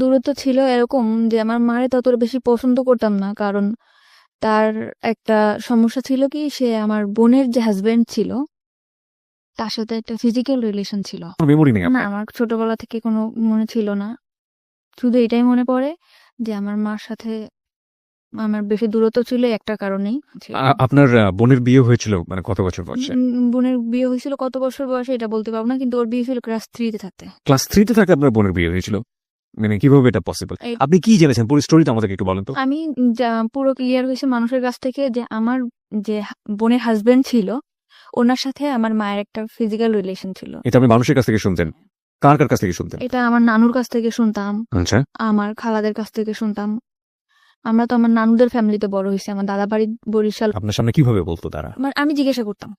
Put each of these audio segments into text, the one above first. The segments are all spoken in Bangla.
দূরত্ব ছিল এরকম যে আমার মারে ততটা বেশি পছন্দ করতাম না, কারণ তার একটা সমস্যা ছিল কি, সে আমার বোনের যে হাজবেন্ড ছিল তার সাথে একটা ফিজিক্যাল রিলেশন ছিল। মেমোরি নেই না, আপনার? আমার ছোটবেলা থেকে কোনো মনে ছিল না। শুধু এটাই মনে পড়ে যে আমার মার সাথে আমার বেশি দূরত্ব ছিল একটা কারণেই ছিল। আপনার বোনের বিয়ে হয়েছিল মানে কত বছর বয়সে? বোনের বিয়ে হয়েছিল কত বছর বয়সে এটা বলতে পারবো না, কিন্তু ওর বিয়ে ছিল ক্লাস 3-তে থাকতে। ক্লাস 3-তে থাকতে আপনার বোনের বিয়ে হয়েছিল? মানে কিভাবে এটা পসিবল? এই- আপনি কি জেনেছেন পুরো স্টোরিটা আমাদেরকে একটু বলেন তো। আমি পুরো ক্লিয়ার হয়েছে মানুষের কাছ থেকে যে আমার যে বোনের হাজবেন্ড ছিল ওনার সাথে আমার মায়ের একটা ফিজিক্যাল রিলেশন ছিল। এটা আপনি মানুষের কাছ থেকে শুনতেন? কার কার কাছ থেকে শুনতেন? এটা আমার নানুর কাছ থেকে শুনতাম, আচ্ছা। আমার খালাদের কাছ থেকে শুনতাম। আমরা তো আমার নানুদের ফ্যামিলিতে বড় হয়েছি, আমার দাদা বাড়ি বরিশাল। আপনার সামনে কিভাবে বলতো তারা? আমি জিজ্ঞাসা করতাম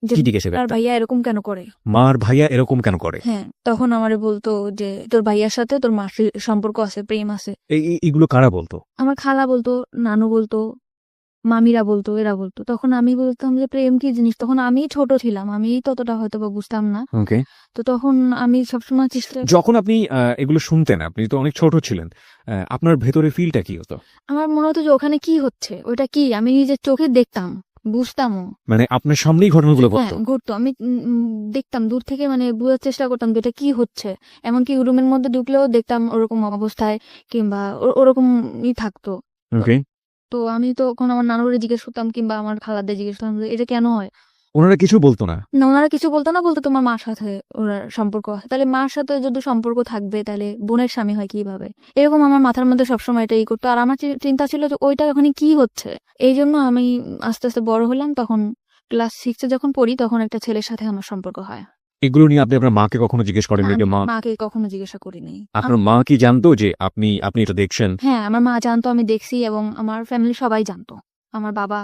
যে কি জিজ্ঞেস তার করতেন? ভাইয়া এরকম কেন করে। মার ভাইয়া এরকম কেন করে? হ্যাঁ, তখন আমারে বলতো যে তোর ভাইয়ার সাথে তোর মার সম্পর্ক আছে, প্রেম আছে। এইগুলো কারা বলতো? আমার খালা বলতো, নানু বলতো, মামিরা বলতো, এরা বলতো। তখন আমি বলতাম যে প্রেম কি জিনিস, তখন আমি ছোট ছিলাম, আমি ততটা হয়তো বা বুঝতাম না। ওকে। তো তখন আমি সবসময় চেষ্টা, যখন আপনি এগুলো শুনতেন, আপনি তো অনেক ছোট ছিলেন, আপনার ভেতরে ফিলটা কি হতো? আমার মনে হতো যে ওখানে কি হচ্ছে, ওটা কি, আমি নিজের চোখে দেখতাম, বুঝতামও। মানে আপনার সামনেই ঘটনাগুলো হ্যাঁ, ঘটতো? ঘুরতো। আমি দেখতাম দূর থেকে, মানে বোঝার চেষ্টা করতাম যে এটা কি হচ্ছে। এমনকি রুমের মধ্যে ঢুকলেও দেখতাম ওরকম অবস্থায়, কিংবা ওরকমই থাকতো। তো ওকে। তো আমি তখন আমার নানুরে জিজ্ঞেস করতাম, কিংবা আমার খালাদের জিজ্ঞেস করতাম যে এটা কেন হয়। ওনারা কিছু বলতো না? না, ওনারা কিছু বলতো না, বলতো তোমার মার সাথে ওনার সম্পর্ক আছে। তাহলে মার সাথে যদি সম্পর্ক থাকবে তাহলে বোনের স্বামী হয় কিভাবে, এরকম আমার মাথার মধ্যে সবসময় এটাই করতো। আর আমার চিন্তা ছিল যে ওইটা ওখানে কি হচ্ছে। এই জন্য আমি আস্তে আস্তে বড় হলাম, তখন ক্লাস 6-এ যখন পড়ি তখন একটা ছেলের সাথে আমার সম্পর্ক হয়। এগুলো নিয়ে আপনি আপনার মাকে কখনো জিজ্ঞেস না, করেননি আমি যে মা? মাকে কখনো জিজ্ঞাসা করিনি। আপনার মা কি জানতো যে আপনি আপনি এটা দেখছেন? হ্যাঁ, আমার মা জানতো আমি দেখছি, এবং আমার ফ্যামিলি সবাই জানতো, আমার বাবা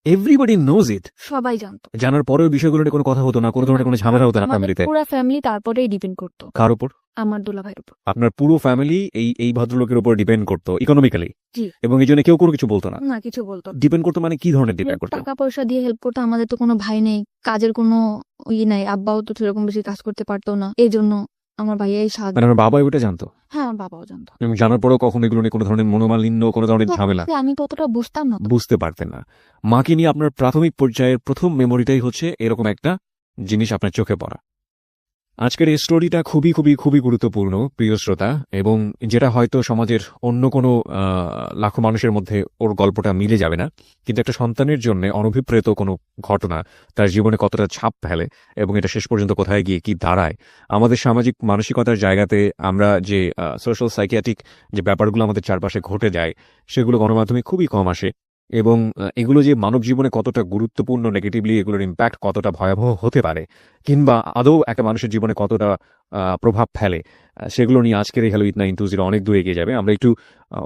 এভরিবডি নোজ ইট। সবাই জানতো। জানার পরেও বিষয়গুলো নিয়ে কোনো কথা হতো না, কোনো ধরনের কোনো ঝামেলা হতো না আমাদের ফ্যামিলিতে? পুরো ফ্যামিলি তারপরেই ডিপেন্ড করতো কার উপর? আমার দুলাভাইয়ের উপর। আপনার পুরো ফ্যামিলি এই ভদ্রলোকের উপর ডিপেন্ড করতো ইকোনমিক্যালি? জি। এবং এই জন্য কেউ কোনো কিছু বলতো না? না, কিছু বলতো না। ডিপেন্ড করতো মানে কি ধরনের ডিপেন্ড করতো? টাকা পয়সা দিয়ে হেল্প করতো। আমাদের তো কোনো ভাই নেই, কাজের কোনো নাই, আব্বাও তো সেরকম বেশি কাজ করতে পারতো না, এই জন্য আমার ভাইয়াই সাহায্য। মানে আমার বাবা ওটা জানতো? হ্যাঁ, আমার বাবাও জানতো। এবং জানার পরেও কখনো এগুলো নিয়ে কোনো ধরনের মনোমালিন্য, কোনো ধরনের ঝামেলা? আমি ততটা বুঝতাম না তো। বুঝতে পারতেন না। মাকে নিয়ে আপনার প্রাথমিক পর্যায়ের প্রথম মেমোরিটাই হচ্ছে এরকম একটা জিনিস আপনার চোখে পড়া। আজকের এই স্টোরিটা খুবই খুবই খুবই গুরুত্বপূর্ণ প্রিয় শ্রোতা, এবং যেটা হয়তো সমাজের অন্য কোনো লাখো মানুষের মধ্যে ওর গল্পটা মিলে যাবে না, কিন্তু একটা সন্তানের জন্য অনভিপ্রেত কোনো ঘটনা তার জীবনে কতটা ছাপ ফেলে এবং এটা শেষ পর্যন্ত কোথায় গিয়ে কি দাঁড়ায়। আমাদের সামাজিক মানসিকতার জায়গাতে আমরা যে সোশ্যাল সাইকিয়াট্রিক যে ব্যাপারগুলো আমাদের চারপাশে ঘটে যায় সেগুলো গণমাধ্যমে খুবই কম আসে, এবং এগুলো যে মানব জীবনে কতটা গুরুত্বপূর্ণ, নেগেটিভলি এগুলোর ইম্প্যাক্ট কতটা ভয়াবহ হতে পারে, কিংবা আদৌ একটা মানুষের জীবনে কতটা প্রভাব ফেলে, সেগুলো নিয়ে আজকের এই হ্যালো ইট 920 অনেক দূরে এগিয়ে যাবে। আমরা একটু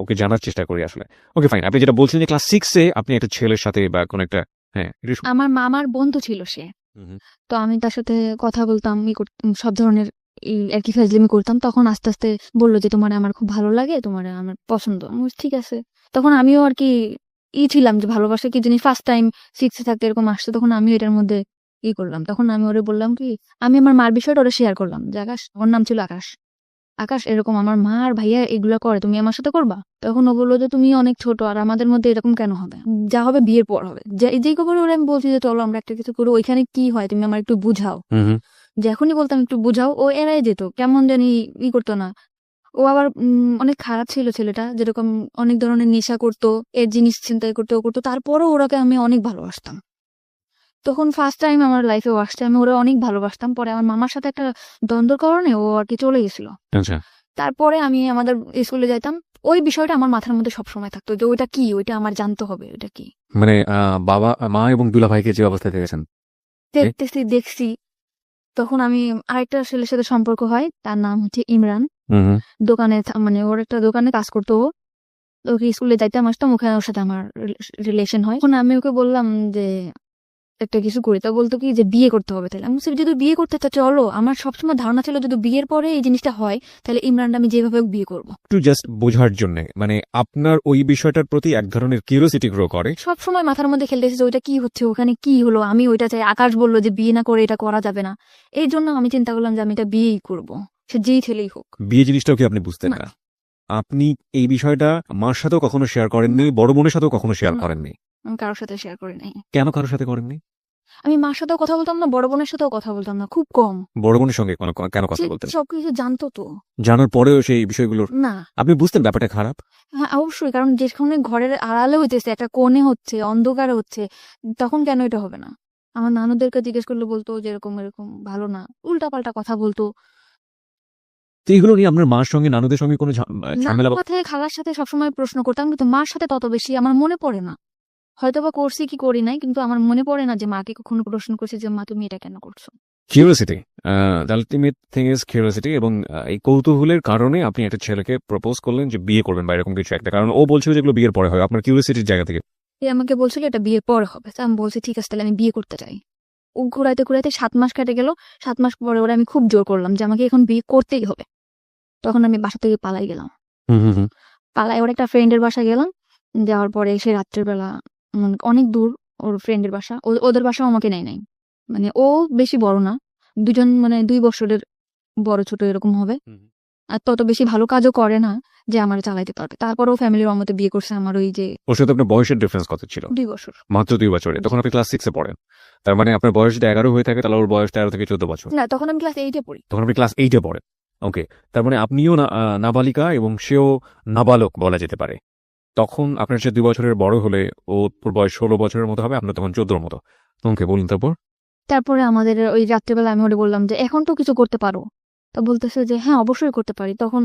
ওকে জানার চেষ্টা করি আসলে। ওকে ফাইন, আপনি যেটা বলছেন যে ক্লাস 6-এ আপনি একটা ছেলের সাথে বা কোনো একটা, হ্যাঁ আমার মামার বন্ধু ছিল সে। হুম। তো আমি তার সাথে কথা বলতাম, সব ধরনের আর কি ফাজলামি করতাম। তখন আস্তে আস্তে বললো যে তোমার আমার খুব ভালো লাগে, তোমার আমার পছন্দ। আমি বলছি, ঠিক আছে। তখন আমিও আর কি ছিলাম যে ভালোবাসা কি জিনিস, ফার্স্ট টাইম 6-এ থাকতে এরকম আসছে, তখন আমিও এটার মধ্যে করলাম। তখন আমি ওরে বললাম কি, আমি আমার মার বিষয়টা ওরা শেয়ার করলাম যে আকাশ, ওর নাম ছিল আকাশ, আকাশ এরকম আমার মা আর ভাইয়া এগুলা করে, তুমি আমার সাথে করবা? তখন ও বললো যে তুমি অনেক ছোট, আর আমাদের মধ্যে এরকম কেন হবে, যা হবে বিয়ের পর হবে। যেই খবর ওরা, আমি বলছি যে চলো আমরা একটা কিছু করবো, ওইখানে কি হয় তুমি আমার একটু বুঝাও। যখনই বলতাম একটু বুঝাও, ও এড়াই যেত, কেমন জানি করতো না। ও আবার অনেক খারাপ ছিল ছেলেটা, যেরকম অনেক ধরনের নেশা করতো, এর জিনিস ছিনতাই করতে ও করতো। তারপরও ওরাকে আমি অনেক ভালোবাসতাম। তখন ফার্স্ট টাইম আমার লাইফে ও আসছে, আমি ওরা অনেক ভালোবাসতাম। পরে আমার মামার সাথে একটা দ্বন্দ্বের কারণে ও আর কি চলে গেছিল। আচ্ছা। তারপরে আমি আমাদের স্কুলে যাইতাম, ওই বিষয়টা আমার মাথার মধ্যে সবসময় থাকতো যে ওইটা কি, ওইটা আমার জানতে হবে, ওইটা কি। মানে বাবা মা এবং দুলা ভাইকে যে অবস্থায় দেখেছেন? দেখতেছি দেখছি। তখন আমি আরেকটা ছেলের সাথে সম্পর্ক হয়, তার নাম হচ্ছে ইমরান। দোকানে মানে ওর একটা দোকানে কাজ করতো ও। ওকে স্কুলে যাইতাম আসতাম, ওখানে ওর সাথে আমার রিলেশন হয়। এখন আমি ওকে বললাম যে একটা কিছু করি, তা বলতো কি যে বিয়ে করতে হবে। তাহলে আমি বলছি, যদি বিয়ে করতে চাও চলো। আমার সবসময় ধারণা ছিল যদি বিয়ের পরে এই জিনিসটা হয় তাহলে ইমরানটা আমি যেভাবে হোক বিয়ে করবো। একটু জাস্ট বোঝার জন্য, মানে আপনার ওই বিষয়টার প্রতি এক ধরনের কিউরিওসিটি গ্রো করে? সবসময় মাথার মধ্যে খেলতেছে যে ওইটা কি হচ্ছে, ওখানে কি হলো, আমি ওইটা চাই। আকাশ বললো যে বিয়ে না করে এটা করা যাবে না, এই জন্য আমি চিন্তা করলাম যে আমি এটা বিয়েই করবো, সে যেই ছেলেই হোক। বিয়ে জিনিসটাও কি আপনি বুঝতেন না। না? আপনি এই বিষয়টা মার সাথেও কখনো শেয়ার করেননি, বড় বোনের সাথেও কখনো শেয়ার না। করেননি। আমি কারোর সাথে শেয়ার করি নাই। কেন কারোর সাথে করেননি? আমি মার সাথেও কথা বলতাম না, বড় বোনের সাথেও কথা বলতাম না, খুব কম। বড় বোনের সঙ্গে কেন কথা সে বলতেন? সবকিছু জানতো তো। জানার পরেও সেই বিষয়গুলোর না। আপনি বুঝতেন ব্যাপারটা খারাপ? হ্যাঁ, অবশ্যই। কারণ যেখানে ঘরের আড়ালে হইতেছে, একটা কোণে হচ্ছে, অন্ধকারে হচ্ছে, তখন কেন এটা হবে না? আমার নানুদেরকে জিজ্ঞেস করলে বলতো যে এরকম, এরকম ভালো না। উল্টাপাল্টা কথা বলতো। তো এগুলো নিয়ে আপনার মার সঙ্গে নানুদের সঙ্গে কোনো ঝামেলা নানুর সাথে, খালার সাথে সবসময় প্রশ্ন করতাম, কিন্তু মার সাথে তত বেশি আমার মনে পড়ে না। হয়তোবা করছি কি করি নাই, কিন্তু আমার মনে পড়ে না যে মাকে কখনো প্রশ্ন করছি যে মা তুমি এটা কেন করছো। Curiosity, ultimate thing is curiosity, এবং এই কৌতূহলের কারণে আপনি একটা ছেলেকে প্রপোজ করলেন যে বিয়ে করবেন বা এরকম কিছু একটা, কারণ ও বলছিল যেগুলো বিয়ের পরে হয়, আপনার কিউরিওসিটির জায়গা থেকে। এ আমাকে বলছিল এটা বিয়ের পরে হবে। তো আমি বলছি ঠিক আছে, তাহলে আমি বিয়ে করতে চাই। ও ঘুরাইতে ঘুরাইতে 7 মাস কেটে গেল। 7 মাস পরে ওরা আমি খুব জোর করলাম যে আমাকে এখন বিয়ে করতেই হবে। তখন আমি বাসা থেকে পালাই গেলাম। পালাই ওর একটা ফ্রেন্ডের বাসায় গেলাম। যাওয়ার পরে সে রাত্রের বেলা অনেক দূর ওর ফ্রেন্ডের বাসা। ওদের বাসাও আমাকে নেয় নাই। মানে ও বেশি বড় না। দুজন মানে 2 বছরের বড় ছোট এরকম হবে। আর তত বেশি ভালো কাজও করে না যে আমার চালাইতে পারবে। তারপরেও ফ্যামিলির অমতে বিয়ে করছে আমার ওই যে ওর সাথে আপনার বয়সের ডিফারেন্স কত ছিল? 2 বছর। মাত্র 2 বছরে। তখন আপনি ক্লাস 6 এ পড়েন। তার মানে আপনার বয়স যদি 11 হয়ে থাকে তাহলে ওর বয়স 13 থেকে 14 বছর। না, তখন আমি ক্লাস 8 এ পড়ি। তখন আপনি ক্লাস 8 এ পড়েন। ওকে। তার মানে আপনিও নাবালিকা এবং সেও নাবালক বলা যেতে পারে। তখন আপনার চেয়ে 2 বছরের বড় হলে ওর বয়স 16 বছরের মতো হবে, আপনার তখন 14 মতো। ওকে, বলুন তারপর? তারপরে আমাদের ওই রাত্রেবেলা আমি ওরে বললাম যে এখন তো কিছু করতে পারো। তো বলতেছে যে হ্যাঁ অবশ্যই করতে পারি। তখন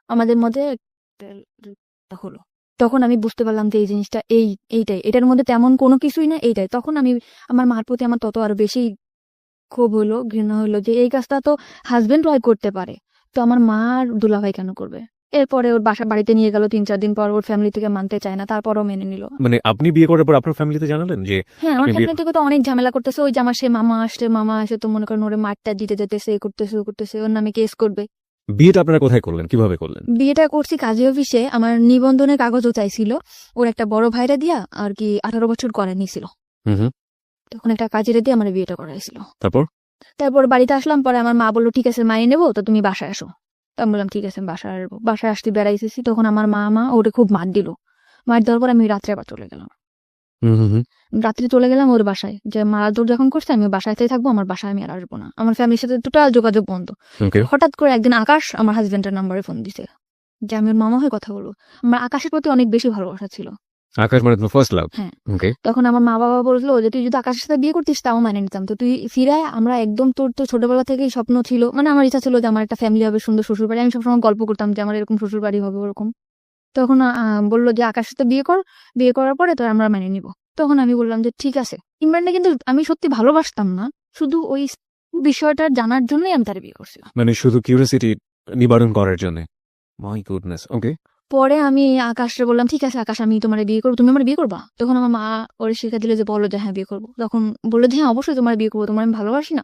আমাদের মধ্যে একটা হলো। তখন আমি বুঝতে পারলাম যে এই জিনিসটা এইটাই। এটার মধ্যে তেমন কোনো কিছুই না, এইটাই। তখন আমি আমার মার প্রতি আমার তত আরো বেশি ক্ষোভ হইলো, ঘৃণা হইলো যে এই কাজটা তো হাজবেন্ড ওয়াইফ করতে পারে। তো আমার মা আর দুলাভাই কেন করবে? এরপরে ওর বাড়িতে নিয়ে গেল 3-4 দিন পর। ওর ফ্যামিলি থেকে মানতে চায় না, তারপরও মেনে নিল। মানে আপনি বিয়ে করার পর আপনার ফ্যামিলিতে জানালেন যে হ্যাঁ, আমার আপনি বিয়ে ফ্যামিলি থেকে তো অনেক ঝামেলা করতেছে। ওই যে আমার সে মামা আসে তো মনে করেন ওরে মারটা দিতে যেতেছে, এ করতেছে, ও করতেছে, ওর নামে কেস করবে। বিয়েটা আপনারা কোথায় করলেন? কিভাবে করলেন? বিয়েটা করছি কাজী অফিসে। আমার নিবন্ধনের কাগজও চাইছিল। ওর একটা বড় ভাইরা দিয়া আর কি 18 বছর করে নিছিল। হুম। তখন একটা কাজীরে দিয়ে আমার বিয়েটা করাইছিল। তারপর বাড়িতে আসলাম পরে আমার মা বললো ঠিক আছে মাইনে নেবো, তো তুমি বাসায় আসো। তো আমি বললাম ঠিক আছে আমি বাসায় আসবো। বাসায় আসতে বেড়াইতেছি তখন আমার মা ওরে খুব মার দিল। মার দেওয়ার পর আমি রাত্রে আবার চলে গেলাম। রাত্রে চলে গেলাম ওর বাসায়, যে মারাদুর যখন করছে আমি বাসাতেই থাকবো, আমার বাসায় আমি আর আসবো না। আমার ফ্যামিলির সাথে টোটাল যোগাযোগ বন্ধ। ওকে। হঠাৎ করে একদিন আকাশ আমার হাজবেন্ডের নাম্বারে ফোন দিছে যে আমি ওর মামা হয়ে কথা বলবো। আমার আকাশের প্রতি অনেক বেশি ভালোবাসা ছিল। আকাশ মানে তোমার ফার্স্ট লাভ? হ্যাঁ। ওকে। তখন আমার মা বাবা বললো যে তুই যদি আকাশের সাথে বিয়ে করতিস তাও মানে নিতাম, তো তুই ফিরায় আমরা একদম, তোর তো ছোটবেলা থেকেই স্বপ্ন ছিল, মানে আমার ইচ্ছা ছিল যে আমার একটা ফ্যামিলি হবে, সুন্দর শ্বশুর বাড়ি। আমি সবসময় গল্প করতাম যে আমার এরকম শ্বশুর বাড়ি হবে ওরকম। তখন বললো যে আকাশের সাথে বিয়ে কর, বিয়ে করার পরে তোর আমরা মানে নিব। তখন আমি বললাম যে ঠিক আছে। ইমরানটা কিন্তু আমি সত্যি ভালোবাসতাম না, শুধু ওই বিষয়টা জানার জন্যই আমি তার বিয়ে করছিলাম। মানে শুধু কিউরিওসিটি নিবারণ করার জন্য। My goodness. ওকে। পরে আমি আকাশে বললাম ঠিক আছে আকাশ আমি তোমার বিয়ে করবো, তুমি আমার বিয়ে করবা? তখন আমার মা ওরে শিখা দিল যে বলো যে হ্যাঁ বিয়ে করবো। তখন বললো যে হ্যাঁ অবশ্যই তোমার বিয়ে করবো, তোমার আমি ভালোবাসি না।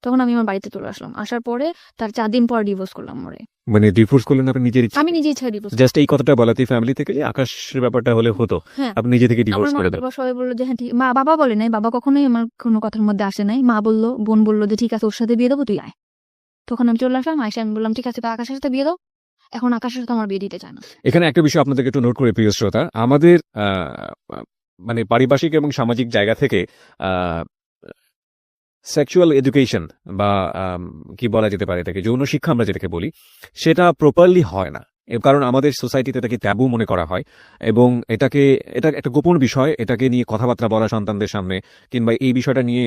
তখন আমি আমার বাড়িতে চলে আসলাম। আসার পরে তার 4 দিন পর ডিভোর্স করলাম ওরে। মানে ডিভোর্স করলেন আপনি নিজের ইচ্ছে? আমি নিজে ইচ্ছা ডিভোর্স। জাস্ট এই কথাটা বলাতে ফ্যামিলি থেকে যে আকাশের ব্যাপারটা হলে হতো, হ্যাঁ, আপনি নিজে থেকে আমার ডিভোর্স মা করে দেন। বাবা সবাই বললো যে হ্যাঁ ঠিক। বাবা বলে নাই, বাবা কখনোই আমার কোনো কথার মধ্যে আসে নাই। মা বললো, বোন বললো যে ঠিক আছে ওর সাথে বিয়ে দেবো, তুই আয়। তখন আমি চলে আসলাম। আয়সা আমি বললাম ঠিক আছে তো আকাশের সাথে বিয়ে দাও। এখন আকাশের সাথে আমার বিয়ে দিতে চায় না। এখানে একটা বিষয় আপনাদেরকে একটু নোট করে প্রিয় শ্রোতা, আমাদের মানে পারিপার্শ্বিক এবং সামাজিক জায়গা থেকে সেক্সুয়াল এডুকেশন বা কি বলা যেতে পারে এটাকে, যৌন শিক্ষা আমরা যেটাকে বলি, সেটা প্রপারলি হয় না। এর কারণ আমাদের সোসাইটিতে এটাকে ট্যাবু মনে করা হয় এবং এটা একটা গোপন বিষয়। এটাকে নিয়ে কথাবার্তা বলা সন্তানদের সামনে কিংবা এই বিষয়টা নিয়ে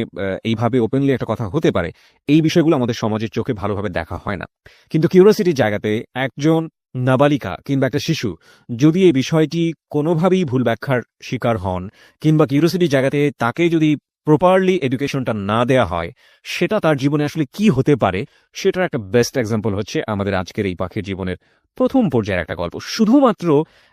এইভাবে ওপেনলি একটা কথা হতে পারে, এই বিষয়গুলো আমাদের সমাজের চোখে ভালোভাবে দেখা হয় না। কিন্তু কিউরিওসিটির জায়গাতে একজন নাবালিকা কিংবা একটা শিশু যদি এই বিষয়টি কোনোভাবেই ভুল ব্যাখ্যার শিকার হন কিংবা কিউরিওসিটির জায়গাতে তাকে যদি প্রপারলি এডুকেশনটা না দেয়া হয়, সেটা তার জীবনে আসলে কি হতে পারে সেটার একটা বেস্ট এক্সাম্পল হচ্ছে আমাদের আজকের এই পাখির জীবনের প্রথম পর্যায়ের একটা গল্প। শুধুমাত্র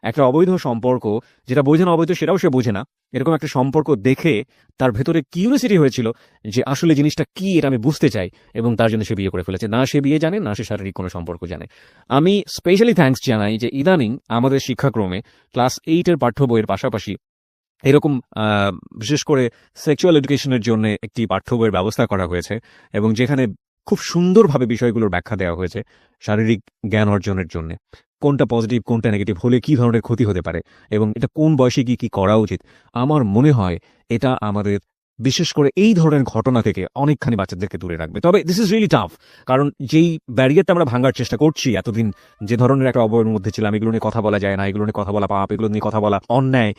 একটা অবৈধ সম্পর্ক, যেটা বোঝে না অবৈধ সেটাও সে বোঝে না, এরকম একটা সম্পর্ক দেখে তার ভেতরে কিউরিওসিটি হয়েছিল যে আসলে জিনিসটা কি, এটা আমি বুঝতে চাই, এবং তার জন্য সে বিয়ে করে ফেলেছে। না সে বিয়ে জানে, না সে শারীরিক কোনো সম্পর্ক জানে। আমি স্পেশালি থ্যাঙ্কস জানাই যে ইদানিং আমাদের শিক্ষাক্রমে ক্লাস 8-এর পাঠ্য বইয়ের পাশাপাশি এরকম বিশেষ করে সেক্সুয়াল এডুকেশনের জন্য একটি পাঠ্য বইয়ের ব্যবস্থা করা হয়েছে এবং যেখানে খুব সুন্দরভাবে বিষয়গুলোর ব্যাখ্যা দেওয়া হয়েছে শারীরিক জ্ঞান অর্জনের জন্য। কোনটা পজিটিভ কোনটা নেগেটিভ হলে কি ধরনের ক্ষতি হতে পারে এবং এটা কোন বয়সে গিয়ে কি করা উচিত, আমার মনে হয় এটা আমাদের বিশেষ করে এই ধরনের ঘটনা থেকে অনেকখানি বাচ্চাদেরকে দূরে রাখবে। তবে দিস ইজ রিয়েলি টাফ, কারণ যেই ব্যারিয়ারটা আমরা ভাঙার চেষ্টা করছি এতদিন, যে ধরনের একটা অবয়ের মধ্যে ছিলাম, এগুলো নিয়ে কথা বলা যায় না, এগুলো নিয়ে কথা বলা পাপ, এগুলো নিয়ে কথা বলা অন্যায়,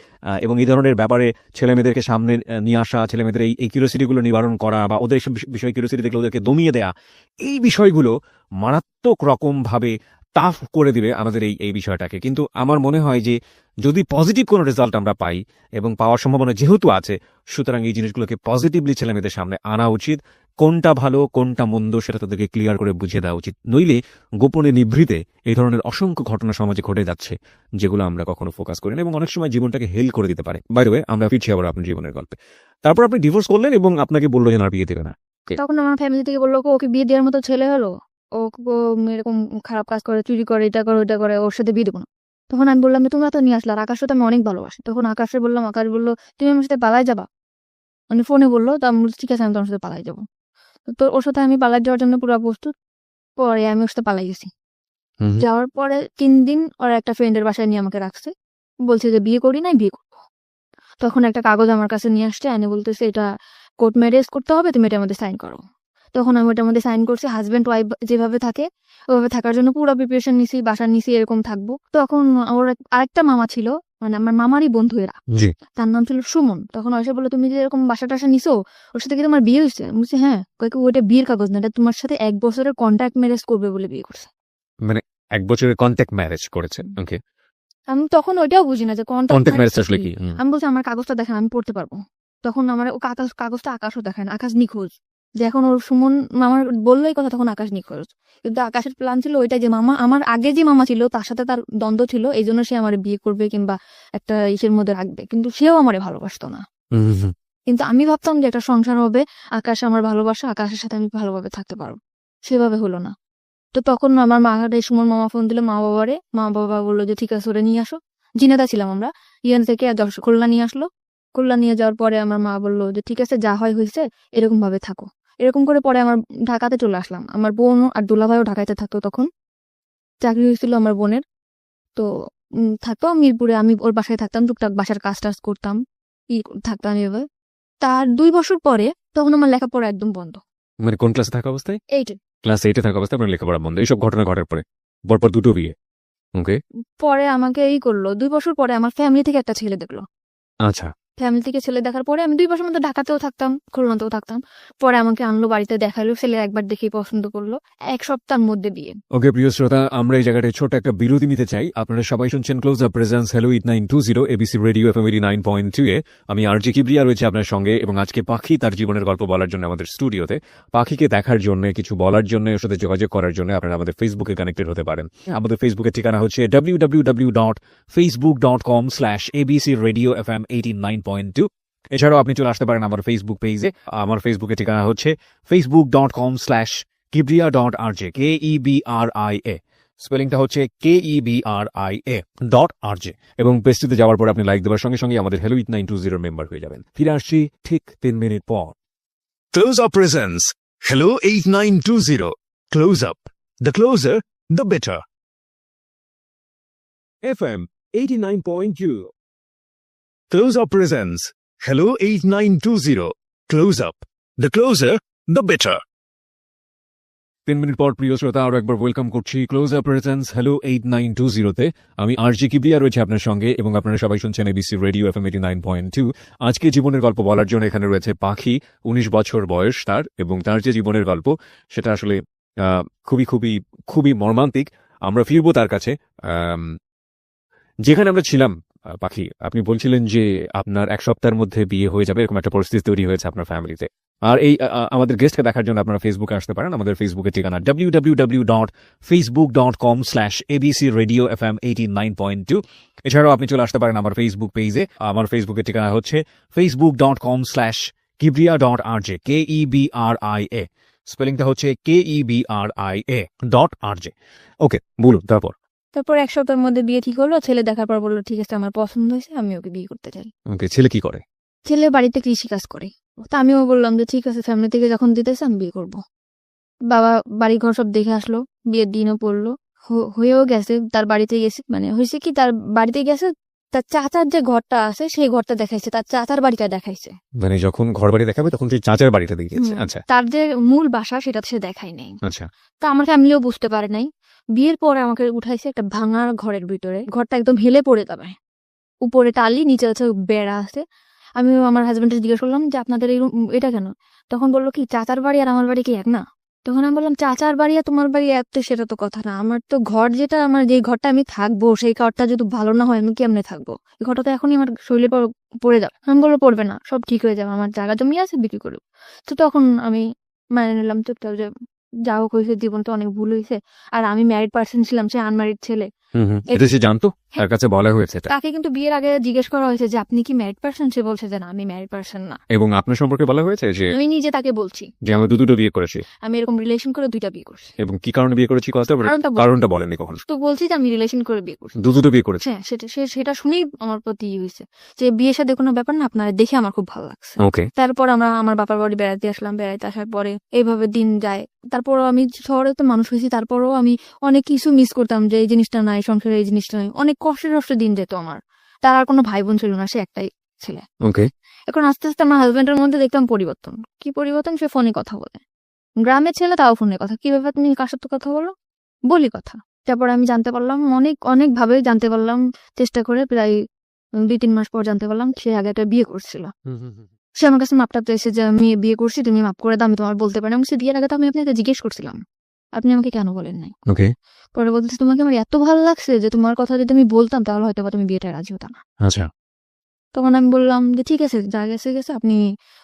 এবং এই ধরনের ব্যাপারে ছেলেমেয়েদেরকে সামনে নিয়ে আসা, ছেলেমেয়েদের এই কিউরিওসিটিগুলো নিবারণ করা বা ওদের এইসব বিষয়ে কিউরিওসিটি দেখলে ওদেরকে দমিয়ে দেয়া, এই বিষয়গুলো মারাত্মক রকমভাবে টাফ করে দিবে আমাদের এই বিষয়টাকে। কিন্তু আমার মনে হয় যে যদি পজিটিভ কোনো রেজাল্ট আমরা পাই এবং পাওয়ার সম্ভাবনা যেহেতু আছে, সুতরাং এই জিনিসগুলোকে পজিটিভলি ছেলেমেয়েদের সামনে আনা উচিত। কোনটা ভালো কোনটা মন্দ সেটা তাদেরকে ক্লিয়ার করে বুঝিয়ে দেওয়া উচিত, নইলে গোপনে নিভৃতে এই ধরনের অসংখ্য ঘটনা সমাজে ঘটে যাচ্ছে যেগুলো আমরা কখনো ফোকাস করি না এবং অনেক সময় জীবনটাকে হেল করে দিতে পারে। বাই দ্য ওয়ে, আমরা ফিরছি আবার আপনার জীবনের গল্পে। তারপর আপনি ডিভোর্স করলেন এবং আপনাকে বললো যে না, বিয়ে দেবে না। তখন আমার ফ্যামিলি থেকে বললো, ওকে বিয়ে দেওয়ার মতো ছেলে হলো, ও এরকম খারাপ কাজ করে, চুরি করে, এটা করে ওটা করে, ওর সাথে বিয়ে দেবো না। তখন আমি বললাম যে তোমরা তো নিয়ে আসলে, আর আকাশকে তো আমি অনেক ভালোবাসি। তখন আকাশে বললাম, আকাশ বললো তুমি আমার সাথে পালাই যাবা, মানে ফোনে বললো। তো আমি বলছি ঠিক আছে, আমি তোমার সাথে পালাই যাবো। তো ওর সাথে আমি পালাই যাওয়ার জন্য পুরো প্রস্তুত। পরে আমি ওর সাথে পালাই গেছি। যাওয়ার পরে 3 দিন ওর একটা ফ্রেন্ডের বাসায় নিয়ে আমাকে রাখছে, বলছে যে বিয়ে করি নাই, বিয়ে করবো। তখন একটা কাগজ আমার কাছে নিয়ে আসছে, এনে বলতেছে এটা কোর্ট ম্যারেজ করতে হবে, তুমি এটার মধ্যে সাইন করো। তখন আমি ওটার মধ্যে সাইন করছি। হাজব্যান্ড ওয়াইফ যেভাবে থাকে ওইভাবে থাকার জন্য পুরো প্রিপারেশন নিছি, বাসা নিছি, এরকম থাকবো। তখন ওর আরেকটা মামা ছিল, মানে আমার মামারই বন্ধু এরা, জি। তার নাম ছিল সুমন। তখন ওই বললো তুমি যে এরকম বাসা টাসা নিছো, ওর সাথে কি তোমার বিয়ে হয়েছে? আমি বলছি হ্যাঁ। কয়েক ওইটা বিয়ের কাগজ না, এটা তোমার সাথে 1 বছরের কন্ট্যাক্ট ম্যারেজ করবে বলে বিয়ে করছে। মানে 1 বছরের কন্ট্যাক্ট ম্যারেজ করেছেন? ওকে, আমি তখন ওইটাও বুঝি না যে কন্ট্যাক্ট ম্যারেজ আসলে কি? আমি বলছি আমার কাগজটা দেখেন, আমি পড়তে পারবো। তখন আমার ও কাগজটা আকাশও দেখেন, আকাশ নিখোঁজ। যে এখন ওর সুমন আমার বললো এই কথা, তখন আকাশ নিখোঁজ। কিন্তু আকাশের প্ল্যান ছিল ওইটাই, যে মামা আমার আগে যে মামা ছিল তার সাথে তার দ্বন্দ্ব ছিল, এই জন্য সে আমার বিয়ে করবে কিংবা একটা ইসের মধ্যে রাখবে, কিন্তু সেও আমারে ভালোবাসতো না। কিন্তু আমি ভাবতাম যে একটা সংসার হবে, আকাশ আমার ভালোবাসা, আকাশের সাথে আমি ভালোভাবে থাকতে পারবো। সেভাবে হলো না। তো তখন আমার সুমন মামা ফোন দিল মা বাবারে, মা বাবা বললো যে ঠিক আছে ওরে নিয়ে আসো। জিনেদা ছিলাম আমরা, ইয়ান থেকে খুলনা নিয়ে আসলো। খুলনা নিয়ে যাওয়ার পরে আমার মা বললো যে ঠিক আছে যা হয় হয়েছে, এরকম ভাবে থাকো। এরকম করে পরে আমার ঢাকাতে চলে আসলাম। আমার বোন আর দুলাভাইও ঢাকাতে থাকতো, তখন চাকরি হয়েছিল আমার বোনের। তো থাকতো মিরপুরে, আমি ওর বাসায় থাকতাম, টুকটাক বাসার কাজ টাজ করতাম, থাকতাম এভাবে। তার 2 বছর পরে তখন আমার লেখাপড়া একদম বন্ধ। মানে কোন ক্লাসে থাকা অবস্থায়? 8 ক্লাস 8-এ থাকা অবস্থায় আপনার লেখাপড়া বন্ধ, এইসব ঘটনা ঘটার পরে পরপর 2টো বিয়ে। ওকে, পরে আমাকে করলো। 2 বছর পরে আমার ফ্যামিলি থেকে একটা ছেলে দেখলো। আচ্ছা। ফ্যামিলি থেকে ছেলে দেখার পরে আমি 2 বছর মতো ঢাকাতেও থাকতাম, খুলনাতেও থাকতাম। পরে আমাকে আনলো বাড়িতে, দেখালো, ছেলে একবার দেখেই পছন্দ করলো। 1 সপ্তাহের মধ্যে বিয়ে। ওকে প্রিয় শ্রোতা, আমরা এই জায়গাটায় ছোট একটা বিরতি নিতে চাই। আপনারা সবাই শুনছেন close up presence hello 8920 ABC radio FM 89.2 এ। আমি আরজি কিবরিয়া রয়েছে আপনার সঙ্গে, এবং আজকে পাখি তার জীবনের গল্প বলার জন্য আমাদের স্টুডিওতে। পাখিকে দেখার জন্য, কিছু বলার জন্য, ওর সাথে যোগাযোগ করার জন্য আপনারা আমাদের ফেসবুকে কানেক্টেড হতে পারেন। আমাদের ফেসবুকের ঠিকানা হচ্ছে www.facebook.com/abcradiofm89.2। এছাড়াও আপনি চলে আসতে পারেন আমার ফেসবুক পেজে। আমার ফেসবুকের ঠিকানা হচ্ছে facebook.com/kibria.rj, KEBRIA, স্পেলিংটা হচ্ছে KEBRIA.RJ, এবং পেজটিতে যাওয়ার পর আপনি লাইক দেওয়ার সঙ্গে সঙ্গে আমাদের হ্যালো 8920 মেম্বার হয়ে যাবেন। ফিরে আসছি ঠিক 3 মিনিট পর। Close Up presents Hello 8920. Close Up. The closer, the better. FM 89.2। Close Up presents Hello 8920. Close Up. The closer, the better. 3 minute পর প্রিয় শ্রোতা, আরো একবার ওয়েলকাম করছি ক্লোজ আপ প্রেজেন্স হ্যালো 8920-তে। আমি আরজি কিবরিয়া রয়েছে আপনার সঙ্গে, এবং আপনারা সবাই শুনছেন এবিসি রেডিও এফএম 89.2। আজকে জীবনের গল্প বলার জন্য এখানে রয়েছে পাখি। 19 বছর বয়স তার, এবং তার যে জীবনের গল্প সেটা আসলে খুবই খুবই খুবই মর্মান্তিক। আমরা ফিরবো তার কাছে। যেখানে আমরা ছিলাম, পাখি আপনি বলছিলেন যে আপনার 1 সপ্তাহের মধ্যে বিয়ে হয়ে যাবে, এরকম একটা পরিস্থিতি তৈরি হয়েছে আপনার ফ্যামিলিতে। আর এই আমাদের গেস্টকে দেখার জন্য আপনারা ফেসবুকে আসতে পারেন। আমাদের ফেসবুকের ঠিকানা www.facebook.com/abcradiofm89.2। এছাড়াও আপনি চলে আসতে পারেন আমার ফেসবুক পেজে। আমার ফেসবুকের ঠিকানা হচ্ছে facebook.com/kibria.rj, KEBRIA, স্পেলিংটা হচ্ছে KEBRIA.RJ। ওকে, বলুন তারপর। তারপর 1 সপ্তাহের মধ্যে বিয়ে ঠিক হলো। ছেলে দেখার পর বললো ঠিক আছে আমার পছন্দ হয়েছে, আমি ওকে বিয়ে করতে চাই। ওকে, ছেলে কি করে? ছেলে বাড়িতে কৃষি কাজ করে। তা আমিও বললাম যে ঠিক আছে, ফ্যামিলি থেকে যখন দিতেছে আমি বিয়ে করবো। বাবা বাড়ি ঘর সব দেখে আসলো, বিয়ের দিনও পড়লো। হয়েও গেছে, তার বাড়িতে গেছে, মানে হয়েছে কি তার বাড়িতে গেছে, তার চাচার যে ঘরটা আছে সেই ঘরটা দেখাইছে, তার চাচার বাড়িটা দেখাইছে। মানে যখন ঘর বাড়ি দেখাবে তখন সেই চাচার বাড়িটা দেখিয়েছে। হুম, আচ্ছা তার যে মূল বাসা সেটা সে দেখাই নাই। আচ্ছা তা আমার ফ্যামিলিও বুঝতে পারে নাই। বিয়ের পরে আমাকে উঠাইছে একটা ভাঙা ঘরের ভিতরে, ঘরটা একদম হেলে পড়ে যাবে, উপরে টালি, নিচে হচ্ছে বেড়া আছে। আমি আমার হাজবেন্ডকে জিজ্ঞেস করলাম যে আপনাদের এই এটা কেন? তখন বললো কি চাচার বাড়ি আর আমার বাড়ি কি এক না? তখন আমি বললাম চাচার বাড়ি আর তোমার বাড়ি এক তো সেটা তো কথা না, আমার তো ঘর যেটা, আমার যে ঘরটা আমি থাকবো সেই ঘরটা যদি ভালো না হয় আমি কেমনে থাকবো? এই ঘরটা তো এখনই আমার শরীরে পড়ে যাবে। আমি বললো পড়বে না, সব ঠিক হয়ে যাবে, আমার জায়গা জমি আছে, বিক্রি করবো। তো তখন আমি মানে নিলাম চুপচাপ যে যা হোক হয়েছে, জীবন তো অনেক ভুল হয়েছে। আর আমি ম্যারিড পার্সন ছিলাম, সে আনম্যারিড ছেলে। এটা সে জানতো, তার কাছে বলা হয়েছে এটা, তাকে কিন্তু বিয়ের আগে জিজ্ঞেস করা হয়েছে যে আপনি কি ম্যারিড পার্সন, সে বলছে যে না আমি ম্যারিড পার্সন না। এবং আপনার সম্পর্কে বলা হয়েছে যে আমি নিজে তাকে বলছি আমি দুটো বিয়ে করেছি, আমি এরকম রিলেশন করে 2টা বিয়ে করছি। এবং কি কারণে বিয়ে করেছি কথা কারণটা বলেনি কখন, তো বলছি যে আমি রিলেশন করে বিয়ে করছি। দুটো বিয়ে করেছি। হ্যাঁ, সেটা শুনেই আমার প্রতি হয়েছে যে বিয়ের সাথে কোনো ব্যাপার না, আপনার দেখে আমার খুব ভালো লাগছে। ওকে তারপর আমরা আমার বাবার বাড়ি বেড়াতে আসলাম, বেড়াতে আসার পরে এইভাবে দিন যায়। তারপরও আমি শহরে তো মানুষ হয়েছি, তারপরও আমি অনেক কিছু মিস করতাম যে এই জিনিসটা নাই, সংসারে এই জিনিসটা নাই, অনেক কষ্টে দিন যেত আমার। তার আর কোনো ভাই বোন ছিল না, সে একটাই ছেলে। ওকে এখন আস্তে আস্তে আমার হাজবেন্ডের মধ্যে দেখতাম পরিবর্তন। কি পরিবর্তন? সে ফোনে কথা বলে, গ্রামের ছেলে তাও ফোনে কথা। কি ব্যাপার, তুমি কার সাথে কথা বলো? বলি কথা। তারপর আমি জানতে পারলাম, অনেক ভাবে জানতে পারলাম, চেষ্টা করে প্রায় 2-3 মাস পর জানতে পারলাম সে আগে একটা বিয়ে করছিল। সে আমার কাছে মাপটা চাইছে যে আমি বিয়ে করছি, তুমি মাপ করে দাও, আমি তোমার বলতে পারি। আমি বিয়ের আগে তো আমি আপনাকে জিজ্ঞেস করছিলাম, আপনি আমাকে কেন বলেন নাই? ওকে পরে বলতেছে তোমাকে আমার এত ভালো লাগছে যে তোমার কথা যদি আমি বলতাম তাহলে হয়তো বা তুমি বিয়েটা রাজি হতো না। আচ্ছা তখন আমি বললাম যে ঠিক আছে, যা গেছে গেছে, আপনি